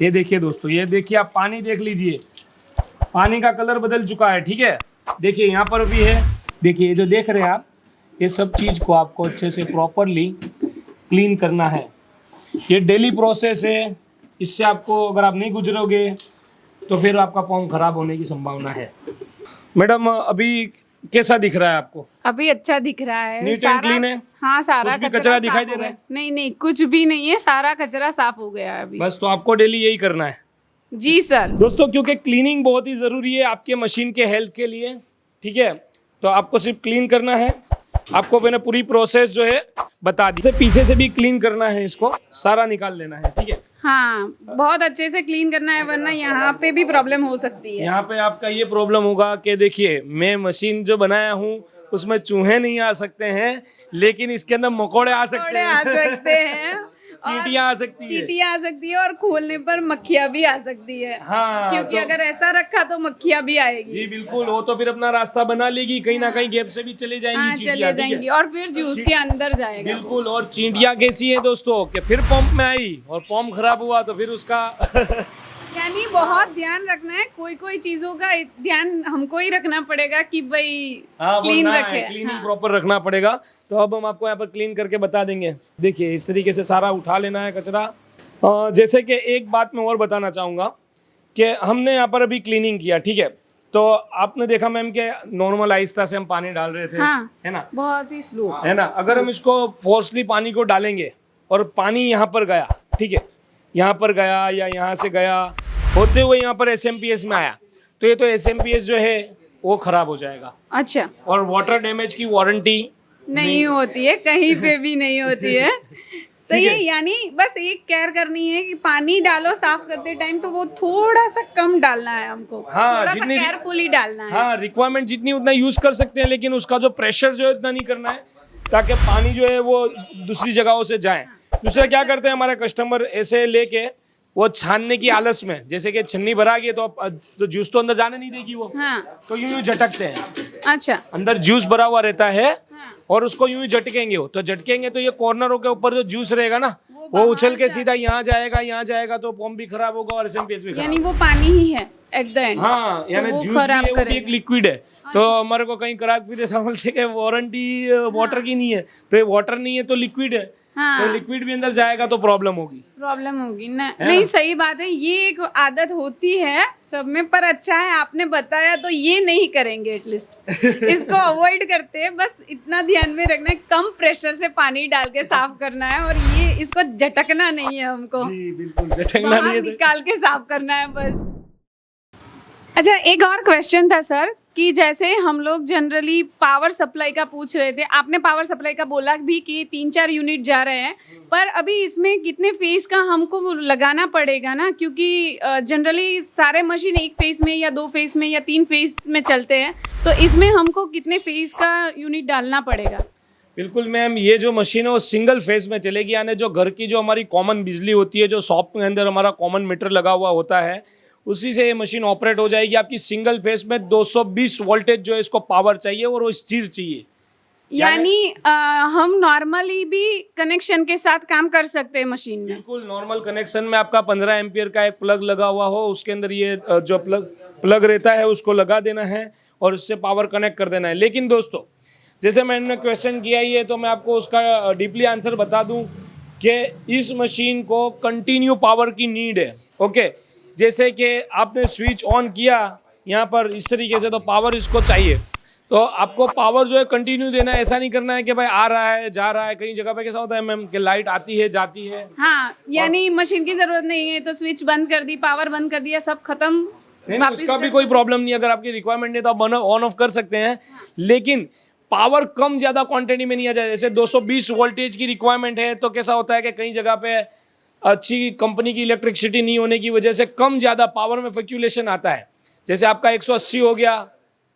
ये देखिए दोस्तों, ये देखिए आप पानी देख लीजिए, पानी का कलर बदल चुका है, ठीक है। देखिए यहाँ पर भी है, देखिए ये जो देख रहे हैं आप, ये सब चीज़ को आपको अच्छे से प्रॉपरली क्लीन करना है। ये डेली प्रोसेस है, इससे आपको अगर आप नहीं गुजरोगे तो फिर आपका फॉर्म खराब होने की संभावना है। मैडम अभी कैसा दिख रहा है आपको? अभी अच्छा दिख रहा है, नीट एंड सारा- क्लीन है? हाँ, सारा कुछ भी कचरा दिखाई साफ दे हो रहा है? गया। नहीं नहीं, कुछ भी नहीं है, सारा कचरा साफ हो गया है अभी। बस तो आपको डेली यही करना है जी सर। दोस्तों, क्योंकि क्लीनिंग बहुत ही ज़रूरी है आपके मशीन के हेल्थ के लिए, ठीक है। तो आपको सिर्फ क्लीन करना है, आपको मैंने पूरी प्रोसेस जो है बता दी। पीछे से भी क्लीन करना है, इसको सारा निकाल लेना है, ठीक है। हाँ, बहुत अच्छे से क्लीन करना है, वरना यहाँ पे भी प्रॉब्लम हो सकती है। यहाँ पे आपका ये प्रॉब्लम होगा कि देखिए मैं मशीन जो बनाया हूँ उसमें चूहे नहीं आ सकते हैं, लेकिन इसके अंदर मकोड़े आ सकते थोड़े आ हैं, सकते हैं, चींटियाँ आ सकती है, चींटियाँ आ सकती है, और खोलने पर मक्खियाँ भी आ सकती है। हाँ, क्योंकि तो- अगर ऐसा रखा तो मक्खियाँ भी आएगी। जी बिल्कुल, वो तो फिर अपना रास्ता बना लेगी, कहीं ना कहीं गैप से भी चले जाएंगी हाँ, चींटियाँ, चले ठीक है? जाएंगी, और फिर जूस के अंदर जाएगा। बिल्कुल। और चींटियाँ कैसी है दोस्तों कि फिर पंप में आई और पंप खराब हुआ तो फिर उसका यानी बहुत ध्यान रखना है, कोई कोई चीजों का ध्यान हमको ही रखना पड़ेगा कि भाई हाँ, क्लीन बोलना रखे। है, क्लीनिंग हाँ। प्रॉपर रखना पड़ेगा। तो अब हम आपको यहाँ पर क्लीन करके बता देंगे। देखिए इस तरीके से सारा उठा लेना है कचरा। जैसे कि एक बात मैं और बताना चाहूँगा कि हमने यहाँ पर अभी क्लीनिंग किया, ठीक है। तो आपने देखा मैम कि नॉर्मल आहिस्ता से हम पानी डाल रहे थे, हाँ, है ना, बहुत ही स्लो। है ना। अगर हम इसको फोर्सली पानी को डालेंगे और पानी यहाँ पर गया, ठीक है, यहाँ पर गया या यहाँ से गया होते हुए यहाँ पर SMPS में आया, तो ये तो SMPS जो है वो खराब हो जाएगा। अच्छा, और वाटर डैमेज की वारंटी नहीं होती है, कहीं पे भी नहीं होती है। सही है, यानी बस एक केयर करनी है कि पानी डालो साफ करते टाइम तो वो थोड़ा सा कम डालना है हमको, हाँ, थोड़ा सा जितनी- केयरफुली डालना है। हाँ, रिक्वायरमेंट जितनी उतना यूज कर सकते हैं, लेकिन उसका जो प्रेशर जो है उतना नहीं करना है, ताकि पानी जो है वो दूसरी जगहों से जाए। दूसरा क्या करते हैं हमारे कस्टमर, ऐसे लेके वो छानने की आलस में, जैसे कि छन्नी भरा गई तो जूस तो अंदर जाने नहीं देगी वो, हाँ, तो यूं यूं झटकते हैं, अच्छा, अंदर जूस भरा हुआ रहता है हाँ, और उसको यूं ही झटकेंगे वो, तो झटकेंगे तो ये कॉर्नरों के ऊपर जो जूस रहेगा ना वो उछल के सीधा यहाँ जाएगा तो पंप भी खराब होगा और SMPS भी खराब। यानी वो पानी ही है एट द एंड। हाँ, यानी वो जूस खराब भी है, वो भी एक करेगा। लिक्विड है। तो हमारे को कहीं खराब फिर ऐसा बोलते हैं कि वारंटी वाटर की नहीं है, तो ये वाटर नहीं है तो लिक्विड है, हाँ। तो लिक्विड भी अंदर जाएगा तो प्रॉब्लम होगी। प्रॉब्लम होगी ना। नहीं, सही बात है, ये एक आदत होती है सब में, पर अच्छा है आपने बताया, तो ये नहीं करेंगे एटलीस्ट इसको अवॉइड करते हैं। बस इतना ध्यान में रखना है, कम प्रेशर से पानी डाल के साफ करना है, और ये इसको झटकना नहीं है हमको, जी बिल्कुल, झटकना बाहर नहीं है। निकाल के साफ करना है बस। अच्छा, एक और क्वेश्चन था सर, कि जैसे हम लोग जनरली पावर सप्लाई का पूछ रहे थे, आपने पावर सप्लाई का बोला भी कि 3-4 यूनिट जा रहे हैं, पर अभी इसमें कितने फेज का हमको लगाना पड़ेगा ना, क्योंकि जनरली सारे मशीन एक फेज में या 2 फेज में या 3 फेज में चलते हैं, तो इसमें हमको कितने फेज का यूनिट डालना पड़ेगा? बिल्कुल मैम, ये जो मशीन है वो सिंगल फेज में चलेगी, यानी जो घर की जो हमारी कॉमन बिजली होती है, जो शॉप के अंदर हमारा कॉमन मीटर लगा हुआ होता है, उसी से ये मशीन ऑपरेट हो जाएगी। आपकी सिंगल फेज में 220 वोल्टेज जो है इसको पावर चाहिए, और वो स्थिर चाहिए। यानी हम नॉर्मली भी कनेक्शन के साथ काम कर सकते हैं मशीन में? बिल्कुल, नॉर्मल कनेक्शन में आपका 15 एम्पियर का एक प्लग लगा हुआ हो, उसके अंदर ये जो प्लग रहता है उसको लगा देना है और उससे पावर कनेक्ट कर देना है। लेकिन दोस्तों, जैसे मैंने क्वेश्चन किया ही है, तो मैं आपको उसका डीपली आंसर बता दूं कि इस मशीन को कंटिन्यू पावर की नीड है। ओके, जैसे कि आपने स्विच ऑन किया यहाँ पर इस तरीके से, तो पावर इसको चाहिए, तो आपको पावर जो है कंटिन्यू देना है। ऐसा नहीं करना है कि भाई आ रहा है जा रहा है। कई जगह पे कैसा होता है मैम कि लाइट आती है जाती है। हाँ, यानी मशीन की जरूरत नहीं है तो स्विच बंद कर दी, पावर बंद कर दिया, सब खत्म। नहीं, उसका भी कोई प्रॉब्लम नहीं, अगर आपकी रिक्वायरमेंट नहीं तो आप ऑन ऑफ कर सकते हैं, लेकिन पावर कम ज्यादा क्वांटिटी में नहीं आ जाए। जैसे 220 वोल्टेज की रिक्वायरमेंट है, तो कैसा होता है कि कई जगह पे अच्छी कंपनी की इलेक्ट्रिसिटी नहीं होने की वजह से कम ज़्यादा पावर में फ्लक्चुएशन आता है। जैसे आपका 180 हो गया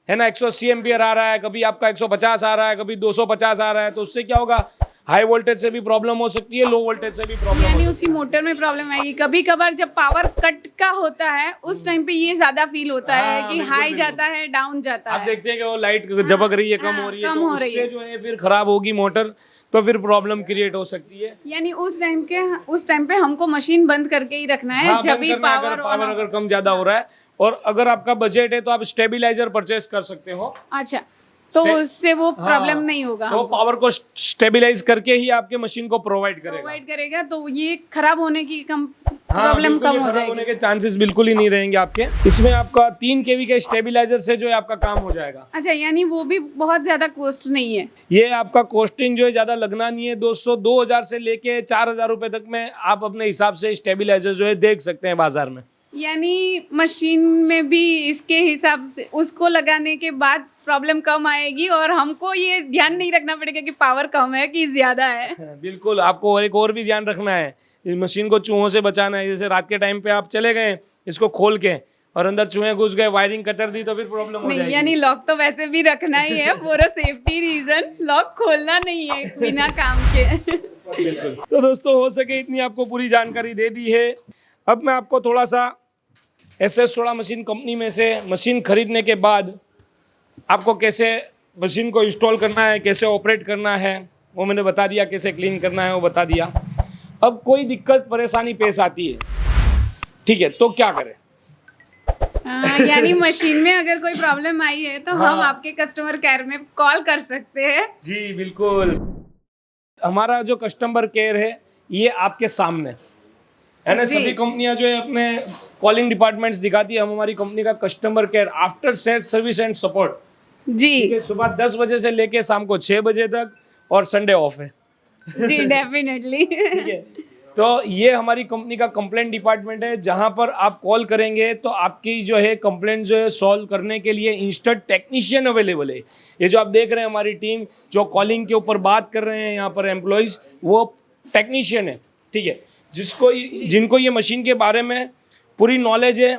है ना, 180 एम्पियर आ रहा है, कभी आपका 150 आ रहा है, कभी 250 आ रहा है, तो उससे क्या होगा, हाई वोल्टेज से भी प्रॉब्लम हो सकती है, लो वोल्टेज से भी प्रॉब्लम यानी हो उसकी मोटर में प्रॉब्लम आएगी। कभी कभार जब पावर कट का होता है उस टाइम पे ये ज्यादा फील होता है कि हाई जाता है, डाउन जाता आप है। देखते हैं कि वो लाइट झपक रही है, कम हो रही है, तो उससे जो है फिर खराब होगी मोटर, तो फिर प्रॉब्लम क्रिएट हो सकती है। यानी उस टाइम पे हमको मशीन बंद करके ही रखना है। हाँ, जब बंद भी करना है, पावर अगर कम ज्यादा हो रहा है, और अगर आपका बजट है तो आप स्टेबिलाईजर परचेस कर सकते हो। अच्छा, तो उससे वो प्रॉब्लम नहीं होगा, तो पावर को स्टेबिलाईज करके ही आपके मशीन को प्रोवाइड करेगा, तो ये खराब होने की हाँ, प्रॉब्लम कम हो खराब जाएगी। होने के चांसेस बिल्कुल ही नहीं रहेंगे आपके। इसमें आपका 3 kV के स्टेबिलाईजर से जो है आपका काम हो जाएगा। अच्छा, यानी वो भी बहुत ज्यादा कॉस्ट नहीं है? ये आपका कॉस्टिंग जो है ज्यादा लगना नहीं है। 2000 से लेके 4000 रुपए तक में आप अपने हिसाब से स्टेबिलाईजर जो है देख सकते हैं बाजार में। यानी मशीन में भी इसके हिसाब से उसको लगाने के बाद प्रॉब्लम कम आएगी, और हमको ये ध्यान नहीं रखना पड़ेगा कि पावर कम है कि ज्यादा है। बिल्कुल, आपको एक और भी ध्यान रखना है, इस मशीन को चूहों से बचाना है। जैसे रात के टाइम पे आप चले गए इसको खोल के और अंदर चूहे घुस गए, वायरिंग कतर दी, तो फिर प्रॉब्लम हो जाएगी। यानी लॉक तो वैसे भी रखना ही है for a safety reason, lock खोलना नहीं है बिना काम के। बिल्कुल। तो दोस्तों, हो सके इतनी आपको पूरी जानकारी दे दी है। अब मैं आपको थोड़ा सा SS सोडा मशीन कंपनी में से मशीन खरीदने के बाद आपको कैसे मशीन को इंस्टॉल करना है, कैसे ऑपरेट करना है, वो मैंने बता दिया, कैसे क्लीन करना है वो बता दिया। अब कोई दिक्कत परेशानी पेश आती है, ठीक है, तो क्या करें? यानी मशीन में अगर कोई प्रॉब्लम आई है तो हम आपके कस्टमर केयर में कॉल कर सकते हैं। जी बिल्कुल, हमारा जो कस्टमर केयर है ये आपके सामने है ना। सभी कंपनियां जो है अपने कॉलिंग डिपार्टमेंट्स दिखाती है, हम हमारी कंपनी का customer care after sales service and support जी, सुबह 10 बजे से लेके शाम को 6 बजे तक, और संडे ऑफ है। जी डेफिनेटली। ठीक है, तो ये हमारी कंपनी का कंप्लेंट डिपार्टमेंट है, जहां पर आप कॉल करेंगे तो आपकी जो है कंप्लेंट जो है सॉल्व करने के लिए इंस्टेंट टेक्नीशियन अवेलेबल है। ये जो आप देख रहे हैं हमारी टीम जो कॉलिंग के ऊपर बात कर रहे हैं यहाँ पर एम्प्लॉयज़, वो टेक्नीशियन है, ठीक है, जिनको ये मशीन के बारे में पूरी नॉलेज है,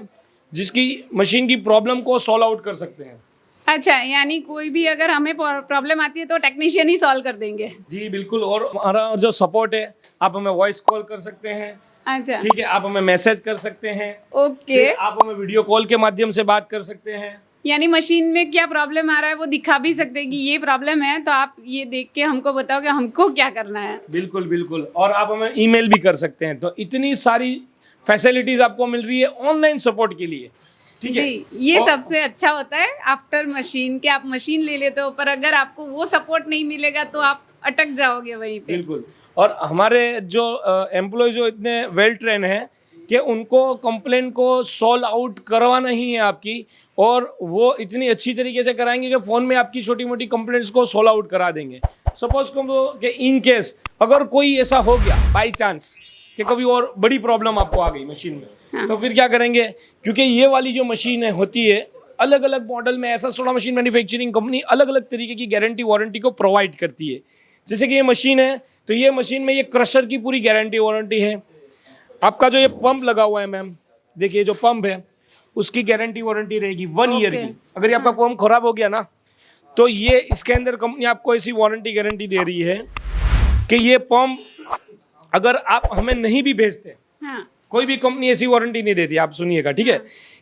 जिसकी मशीन की प्रॉब्लम को सॉल्व आउट कर सकते हैं। अच्छा, यानी कोई भी अगर हमें प्रॉब्लम आती है तो टेक्नीशियन ही सॉल्व कर देंगे? जी बिल्कुल, और हमारा जो सपोर्ट है, आप हमें वॉइस कॉल कर सकते हैं, अच्छा ठीक है, आप हमें मैसेज कर सकते हैं, ओके, आप हमें वीडियो कॉल के माध्यम से बात कर सकते हैं। यानी मशीन में क्या प्रॉब्लम आ रहा है वो दिखा भी सकते हैं कि ये प्रॉब्लम है, तो आप ये देख के हमको बताओ कि हमको क्या करना है। बिल्कुल बिल्कुल, और आप हमें ईमेल भी कर सकते हैं। तो इतनी सारी फैसिलिटीज आपको मिल रही है ऑनलाइन सपोर्ट के लिए, ठीक है। ये सबसे अच्छा होता है आफ्टर मशीन के आप मशीन ले लेते हो, पर अगर आपको वो सपोर्ट नहीं मिलेगा तो आप अटक जाओगे वहीं पे। बिल्कुल, और हमारे जो एम्प्लॉय जो इतने वेल ट्रेन हैं कि उनको कंप्लेंट को सॉल्व आउट करवाना ही है आपकी, और वो इतनी अच्छी तरीके से कराएंगे कि फ़ोन में आपकी छोटी मोटी कंप्लेंट्स को सॉल्व आउट करा देंगे। सपोज कि इन केस अगर कोई ऐसा हो गया बाई चांस कि कभी और बड़ी प्रॉब्लम आपको आ गई मशीन में, तो फिर क्या करेंगे? क्योंकि ये वाली जो मशीन होती है अलग अलग मॉडल में, ऐसा सोडा मशीन मैन्युफैक्चरिंग कंपनी अलग अलग तरीके की गारंटी वारंटी को प्रोवाइड करती है। जैसे कि ये मशीन है, तो ये मशीन में ये क्रशर की पूरी गारंटी वारंटी है। आपका जो ये पंप लगा हुआ है मैम, देखिए जो पंप है उसकी गारंटी वारंटी रहेगी 1 ईयर की। अगर ये आपका पंप खराब हो गया ना, तो ये इसके अंदर कंपनी आपको ऐसी वारंटी गारंटी दे रही है कि ये पंप अगर आप हमें नहीं भी भेजते, हाँ, कोई भी कंपनी ऐसी वारंटी नहीं देती, आप सुनिएगा ठीक है,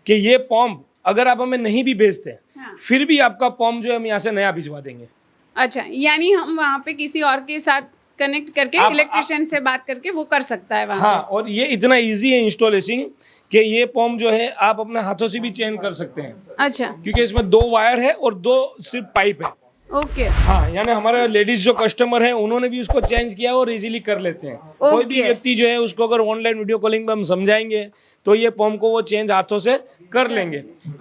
कि ये पंप अगर आप हमें नहीं भी भेजते, हाँ। फिर भी आपका पंप जो है हम यहाँ से नया भिजवा देंगे। अच्छा, यानी हम वहाँ पे किसी और के साथ कनेक्ट करके इलेक्ट्रिशियन से बात करके वो कर सकता है वहाँ हाँ, और ये इतना इजी है इंस्टॉलेशन कि ये पंप जो है आप अपने हाथों से भी चेंज कर सकते हैं, पे। अच्छा, क्योंकि इसमें 2 वायर है और 2 सिर्फ पाइप है। ओके, हाँ, यानी हमारे लेडीज जो कस्टमर हैं उन्होंने भी उसको चेंज किया और इजीली कर लेते हैं। कोई भी व्यक्ति जो है उसको अगर ऑनलाइन वीडियो कॉलिंग पे हम समझाएंगे तो ये पंप को वो चेंज हाथों से कर लेंगे,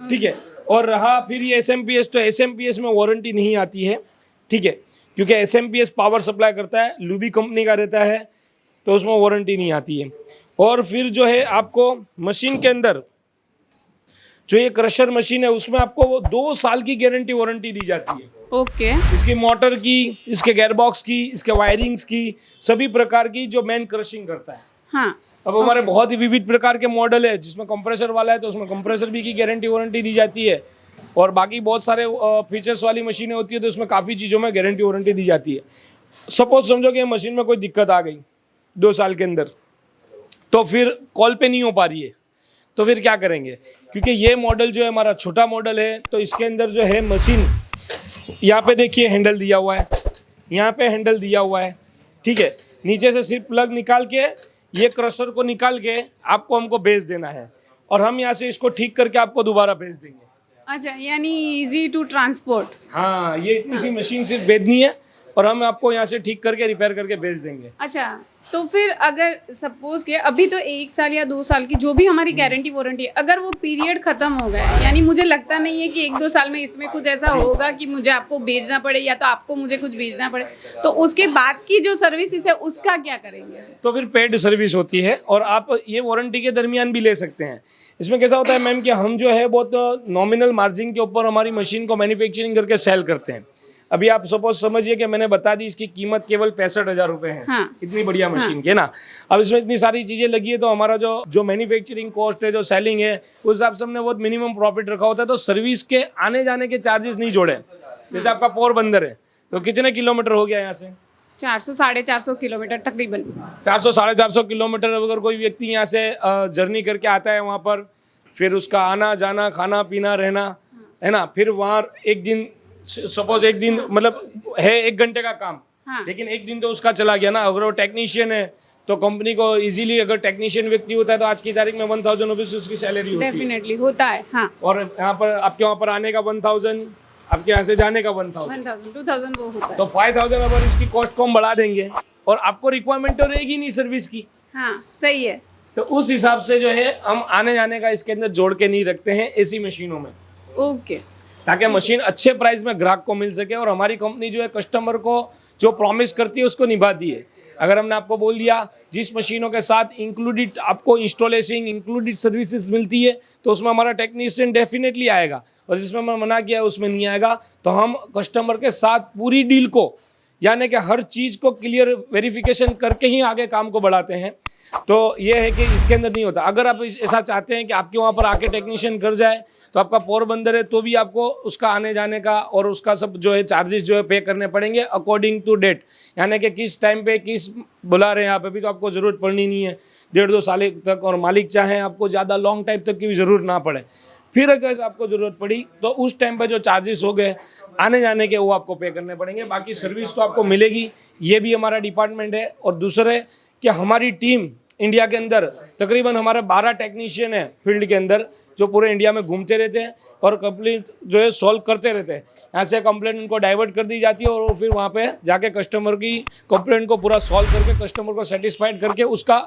ठीक है। और रहा फिर ये SMPS, तो SMPS में वारंटी नहीं आती है, ठीक है, क्योंकि SMPS पावर सप्लाई करता है, लूबी कंपनी का रहता है, तो उसमें वारंटी नहीं आती है। और फिर जो है आपको मशीन के अंदर जो ये क्रशर मशीन है उसमें आपको वो 2 साल की गारंटी वारंटी दी जाती है। ओके, इसकी मोटर की, इसके गेयरबॉक्स की, इसके वायरिंग्स की, सभी प्रकार की जो मैन क्रशिंग करता है। हाँ, अब हमारे बहुत ही विविध प्रकार के मॉडल है, जिसमें कंप्रेसर वाला है तो उसमें कंप्रेसर भी की गारंटी वारंटी दी जाती है, और बाकी बहुत सारे फीचर्स वाली मशीनें होती है तो उसमें काफ़ी चीज़ों में गारंटी वारंटी दी जाती है। सपोज समझो कि मशीन में कोई दिक्कत आ गई 2 साल के अंदर, तो फिर कॉल पे नहीं हो पा रही है, तो फिर क्या करेंगे? क्योंकि ये मॉडल जो है हमारा छोटा मॉडल है, तो इसके अंदर जो है मशीन, यहाँ पे देखिए हैंडल दिया हुआ है, यहाँ पे हैंडल दिया हुआ है, ठीक है, नीचे से सिर्फ प्लग निकाल के ये क्रशर को निकाल के आपको हमको भेज देना है, और हम यहाँ से इसको ठीक करके आपको दोबारा भेज देंगे। अच्छा, यानी इजी टू ट्रांसपोर्ट। हाँ, ये इतनी सी मशीन सिर्फ भेजनी है और हम आपको यहाँ से ठीक करके रिपेयर करके भेज देंगे। अच्छा, तो फिर अगर सपोज कि अभी तो 1 साल या 2 साल की जो भी हमारी गारंटी वारंटी है, अगर वो पीरियड खत्म हो गया है, यानी मुझे लगता नहीं है कि 1-2 साल में इसमें कुछ ऐसा होगा कि मुझे आपको भेजना पड़े या तो आपको मुझे कुछ भेजना पड़े, तो उसके बाद की जो सर्विसेज है उसका क्या करेंगे? तो फिर पेड सर्विस होती है और आप ये वारंटी के दरमियान भी ले सकते हैं। इसमें कैसा होता है मैम कि हम जो है बहुत नॉमिनल मार्जिन के ऊपर हमारी मशीन को मैन्युफैक्चरिंग करके सेल करते हैं। अभी आप सपोज समझिए कि मैंने बता दी इसकी कीमत केवल 65,000 रुपये है। हाँ। इतनी बढ़िया मशीन की है ना। अब इसमें इतनी सारी चीज़ें लगी है तो हमारा जो मैन्युफैक्चरिंग कॉस्ट है, जो सेलिंग है, उस हिसाब से हमने बहुत मिनिमम प्रॉफिट रखा होता है। तो सर्विस के आने जाने के चार्जेस नहीं जोड़े। जैसे आपका पोरबंदर है तो कितने किलोमीटर हो गया यहाँ से? 400-450 किलोमीटर तकरीबन। 400-450 किलोमीटर। अगर कोई व्यक्ति यहाँ से जर्नी करके आता है वहाँ पर, फिर उसका आना जाना, खाना पीना, रहना, है ना, फिर वहाँ एक दिन, सपोज एक दिन मतलब है 1 घंटे का काम, हाँ। लेकिन एक दिन तो उसका चला गया ना। अगर वो टेक्नीशियन है तो कंपनी को इजीली, अगर टेक्नीशियन व्यक्ति होता है तो आज की तारीख में 1,000 रुपीज उसकी सैलरी होती है। डेफिनेटली होता है, हाँ। और यहाँ पर आपके वहाँ पर आने का 1,000, आपके यहाँ से जाने का 1,000, 1,000-2,000 वो होता है। तो 5,000 अगर इसकी कॉस्ट को हम बढ़ा देंगे और आपको रिक्वायरमेंट तो रहेगी नहीं सर्विस की, हाँ, सही है। तो उस हिसाब से जो है हम आने जाने का इसके अंदर जोड़ के नहीं रखते हैं ऐसी मशीनों में, ओके, ताकि मशीन अच्छे प्राइस में ग्राहक को मिल सके। और हमारी कंपनी जो है कस्टमर को जो प्रॉमिस करती है उसको निभाती है। अगर हमने आपको बोल दिया जिस मशीनों के साथ इंक्लूडेड आपको इंस्टॉलेशन, इंक्लूडेड सर्विसेज मिलती है, तो उसमें हमारा टेक्नीशियन डेफिनेटली आएगा, और जिसमें हमने मना किया है उसमें नहीं आएगा। तो हम कस्टमर के साथ पूरी डील को, यानी कि हर चीज़ को क्लियर वेरिफिकेशन करके ही आगे काम को बढ़ाते हैं। तो ये है कि इसके अंदर नहीं होता। अगर आप ऐसा चाहते हैं कि आपके वहाँ पर आके टेक्नीशियन कर जाए, तो आपका पोरबंदर है तो भी आपको उसका आने जाने का और उसका सब जो है चार्जेस जो है पे करने पड़ेंगे अकॉर्डिंग टू डेट, यानी कि किस टाइम पे किस बुला रहे हैं आप। अभी तो आपको ज़रूरत पड़नी नहीं है 1.5-2 साल तक, और मालिक चाहें आपको ज़्यादा लॉन्ग टाइम तक की भी ज़रूरत ना पड़े। फिर अगर आपको ज़रूरत पड़ी तो उस टाइम पर जो चार्जेस हो गए आने जाने के, वो आपको पे करने पड़ेंगे। बाकी सर्विस तो आपको मिलेगी, ये भी हमारा डिपार्टमेंट है। और दूसरे कि हमारी टीम इंडिया के अंदर तकरीबन हमारे 12 टेक्नीशियन हैं फील्ड के अंदर, जो पूरे इंडिया में घूमते रहते हैं और कंप्लेंट जो है सॉल्व करते रहते हैं। यहाँ से कंप्लेंट उनको डाइवर्ट कर दी जाती है और वो फिर वहाँ पे जाके कस्टमर की कंप्लेंट को पूरा सॉल्व करके कस्टमर को सेटिस्फाइड करके उसका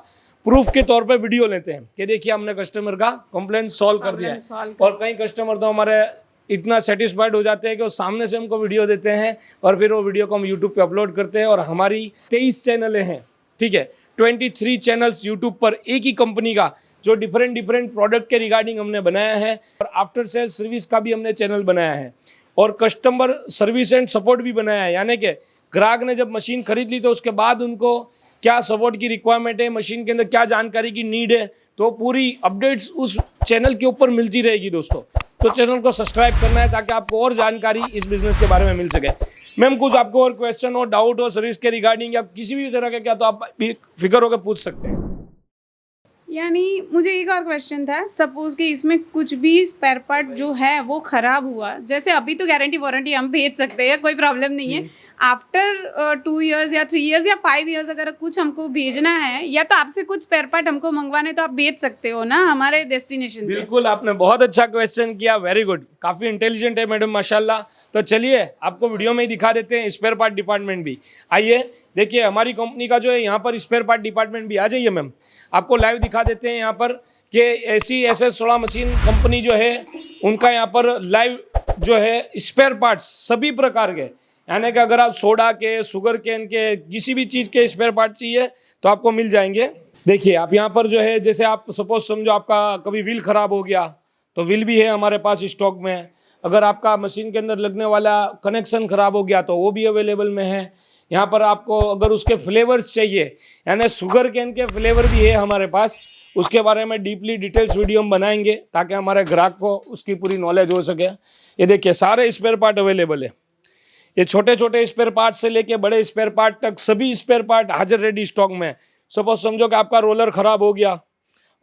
प्रूफ के तौर पे वीडियो लेते हैं कि देखिए हमने कस्टमर का कंप्लेंट सॉल्व कर दिया है। और कई कस्टमर तो हमारे इतना सेटिस्फाइड हो जाते हैं कि वो सामने से हमको वीडियो देते हैं और फिर वो वीडियो को हम यूट्यूब पे अपलोड करते हैं। और हमारी 23 चैनलें हैं, ठीक है, 23 चैनल्स यूट्यूब पर एक ही कंपनी का जो डिफरेंट प्रोडक्ट के रिगार्डिंग हमने बनाया है। और आफ्टर सेल सर्विस का भी हमने चैनल बनाया है और कस्टमर सर्विस एंड सपोर्ट भी बनाया है, यानी कि ग्राहक ने जब मशीन खरीद ली तो उसके बाद उनको क्या सपोर्ट की रिक्वायरमेंट है, मशीन के अंदर क्या जानकारी की नीड है, तो पूरी अपडेट्स उस चैनल के ऊपर मिलती रहेगी दोस्तों। तो चैनल को सब्सक्राइब करना है ताकि आपको और जानकारी इस बिजनेस के बारे में मिल सके। मैम कुछ आपको और क्वेश्चन हो, डाउट हो सर्विस के रिगार्डिंग या किसी भी तरह का क्या, तो आप फिक्र होकर पूछ सकते हैं। यानी मुझे एक और क्वेश्चन था, सपोज कि इसमें कुछ भी स्पेयर पार्ट जो है वो ख़राब हुआ, जैसे अभी तो गारंटी वारंटी हम भेज सकते हैं, कोई प्रॉब्लम नहीं है। आफ्टर 2 इयर्स या 3 इयर्स या 5 इयर्स अगर कुछ हमको भेजना है या तो आपसे कुछ स्पेयर पार्ट हमको मंगवाने तो आप भेज सकते हो ना हमारे डेस्टिनेशन पे। बिल्कुल, आपने बहुत अच्छा क्वेश्चन किया, वेरी गुड, काफ़ी इंटेलिजेंट है मैडम माशाल्लाह। तो चलिए आपको वीडियो में ही दिखा देते हैं स्पेयर पार्ट डिपार्टमेंट भी। आइए देखिए हमारी कंपनी का जो है यहाँ पर स्पेयर पार्ट डिपार्टमेंट भी, आ जाइए मैम, आपको लाइव दिखा देते हैं यहाँ पर कि ऐसी SS16 मशीन कंपनी जो है उनका यहाँ पर लाइव जो है स्पेयर पार्ट्स सभी प्रकार के, यानी कि अगर आप सोडा के, शुगर केन के, किसी भी चीज़ के स्पेयर पार्ट चाहिए तो आपको मिल जाएंगे। देखिए आप यहाँ पर जो है, जैसे आप सपोज समझो आपका कभी व्हील ख़राब हो गया तो व्हील भी है हमारे पास स्टॉक में। अगर आपका मशीन के अंदर लगने वाला कनेक्शन ख़राब हो गया तो वो भी अवेलेबल में है। यहाँ पर आपको अगर उसके फ्लेवर्स चाहिए, यानी शुगर केन के फ्लेवर भी है हमारे पास, उसके बारे में डीपली डिटेल्स वीडियो हम बनाएंगे ताकि हमारे ग्राहक को उसकी पूरी नॉलेज हो सके। ये देखिए सारे स्पेयर पार्ट अवेलेबल है, ये छोटे छोटे स्पेयर पार्ट से लेके बड़े स्पेयर पार्ट तक सभी स्पेयर पार्ट हाजिर रेडी स्टॉक में। सपोज समझो कि आपका रोलर ख़राब हो गया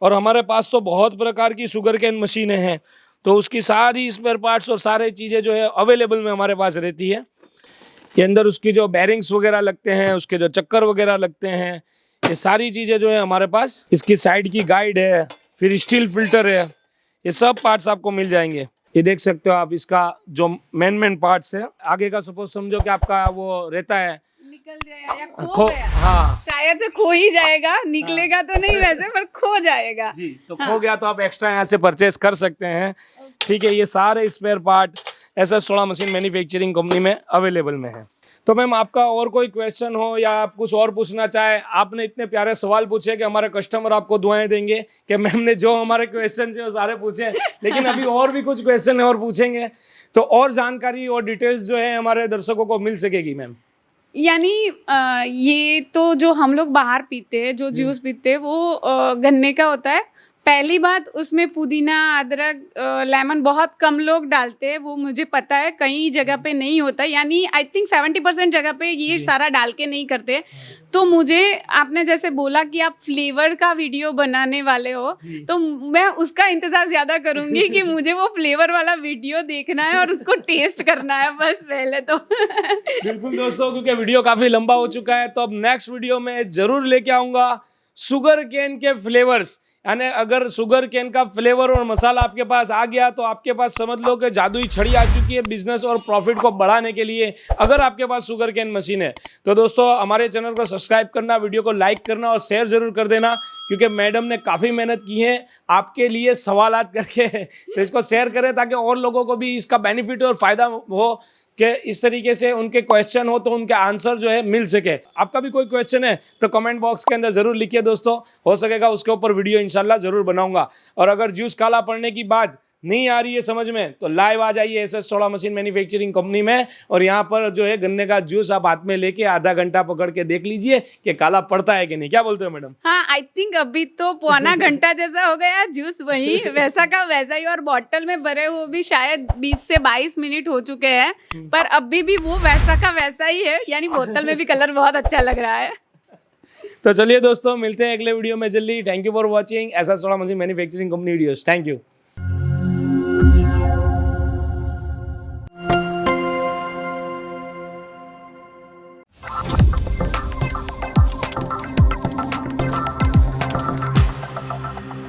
और हमारे पास तो बहुत प्रकार की शुगर केन मशीनें हैं, तो उसकी सारी स्पेयर पार्ट्स और सारी चीज़ें जो है अवेलेबल में हमारे पास रहती है। ये अंदर उसकी जो बैरिंग्स वगैरह लगते हैं, उसके जो चक्कर वगैरह लगते हैं, ये सारी चीज़ें जो है हमारे पास, इसकी साइड की गाइड है, फिर स्टील फिल्टर है, ये सब पार्ट्स आपको मिल जाएंगे। ये देख सकते हो आप, इसका जो मेन पार्ट्स है। आगे का सपोज समझो कि आपका वो रहता है निकल जाएगा या खो गया, हाँ शायद से खो ही जाएगा, निकलेगा तो नहीं वैसे पर खो जाएगा जी, तो खो गया तो आप एक्स्ट्रा यहाँ से परचेस कर सकते हैं। ठीक है, ये सारे spare part SS16 machine manufacturing company में अवेलेबल में है। तो मैम आपका और कोई क्वेश्चन हो या आप कुछ और पूछना चाहे, आपने इतने प्यारे सवाल पूछे कि हमारे कस्टमर आपको दुआएं देंगे कि मैम ने जो हमारे क्वेश्चन थे वो सारे पूछे, लेकिन अभी और भी कुछ क्वेश्चन है और पूछेंगे तो और जानकारी और डिटेल्स जो है हमारे दर्शकों को मिल सकेगी मैम। यानी ये तो जो हम लोग बाहर पीते हैं, जो जूस पीते हैं वो गन्ने का होता है। पहली बात, उसमें पुदीना, अदरक, लेमन बहुत कम लोग डालते हैं, वो मुझे पता है, कई जगह पे नहीं होता, यानी आई थिंक 70% जगह पे ये सारा डाल के नहीं करते। तो मुझे आपने जैसे बोला कि आप फ्लेवर का वीडियो बनाने वाले हो, तो मैं उसका इंतज़ार ज़्यादा करूँगी कि मुझे वो फ्लेवर वाला वीडियो देखना है और उसको टेस्ट करना है बस पहले तो। बिल्कुल दोस्तों, क्योंकि वीडियो काफ़ी लंबा हो चुका है, तो अब नेक्स्ट वीडियो में ज़रूर लेके आऊँगा शुगर केन के फ्लेवर्स। यानी अगर शुगर केन का फ्लेवर और मसाला आपके पास आ गया तो आपके पास समझ लो कि जादुई छड़ी आ चुकी है बिजनेस और प्रॉफिट को बढ़ाने के लिए। अगर आपके पास शुगर केन मशीन है तो दोस्तों हमारे चैनल को सब्सक्राइब करना, वीडियो को लाइक करना और शेयर जरूर कर देना, क्योंकि मैडम ने काफ़ी मेहनत की है आपके लिए सवालात करके। तो इसको शेयर करें ताकि और लोगों को भी इसका बेनिफिट और फायदा हो कि इस तरीके से उनके क्वेश्चन हो तो उनके आंसर जो है मिल सके। आपका भी कोई क्वेश्चन है तो कमेंट बॉक्स के अंदर ज़रूर लिखिए दोस्तों, हो सकेगा उसके ऊपर वीडियो इंशाल्लाह ज़रूर बनाऊंगा। और अगर जूस काला पड़ने की बात नहीं आ रही है समझ में तो लाइव आ जाइए SS16 मशीन मैन्युफैक्चरिंग कंपनी में, और यहाँ पर जो है गन्ने का जूस आप हाथ में लेके आधा घंटा पकड़ के देख लीजिए कि काला पड़ता है कि नहीं। क्या बोलते हो मैडम? हाँ, आई थिंक अभी तो पौना घंटा जैसा हो गया, जूस वही वैसा का वैसा ही, और बॉटल में भरे हुए भी शायद 20 से 22 मिनट हो चुके हैं, पर अभी भी वो वैसा का वैसा ही है, यानी बोतल में भी कलर बहुत अच्छा लग रहा है। तो चलिए दोस्तों, मिलते हैं अगले वीडियो में जल्दी। Thank you for watching SS16 machine manufacturing company videos. Thank you.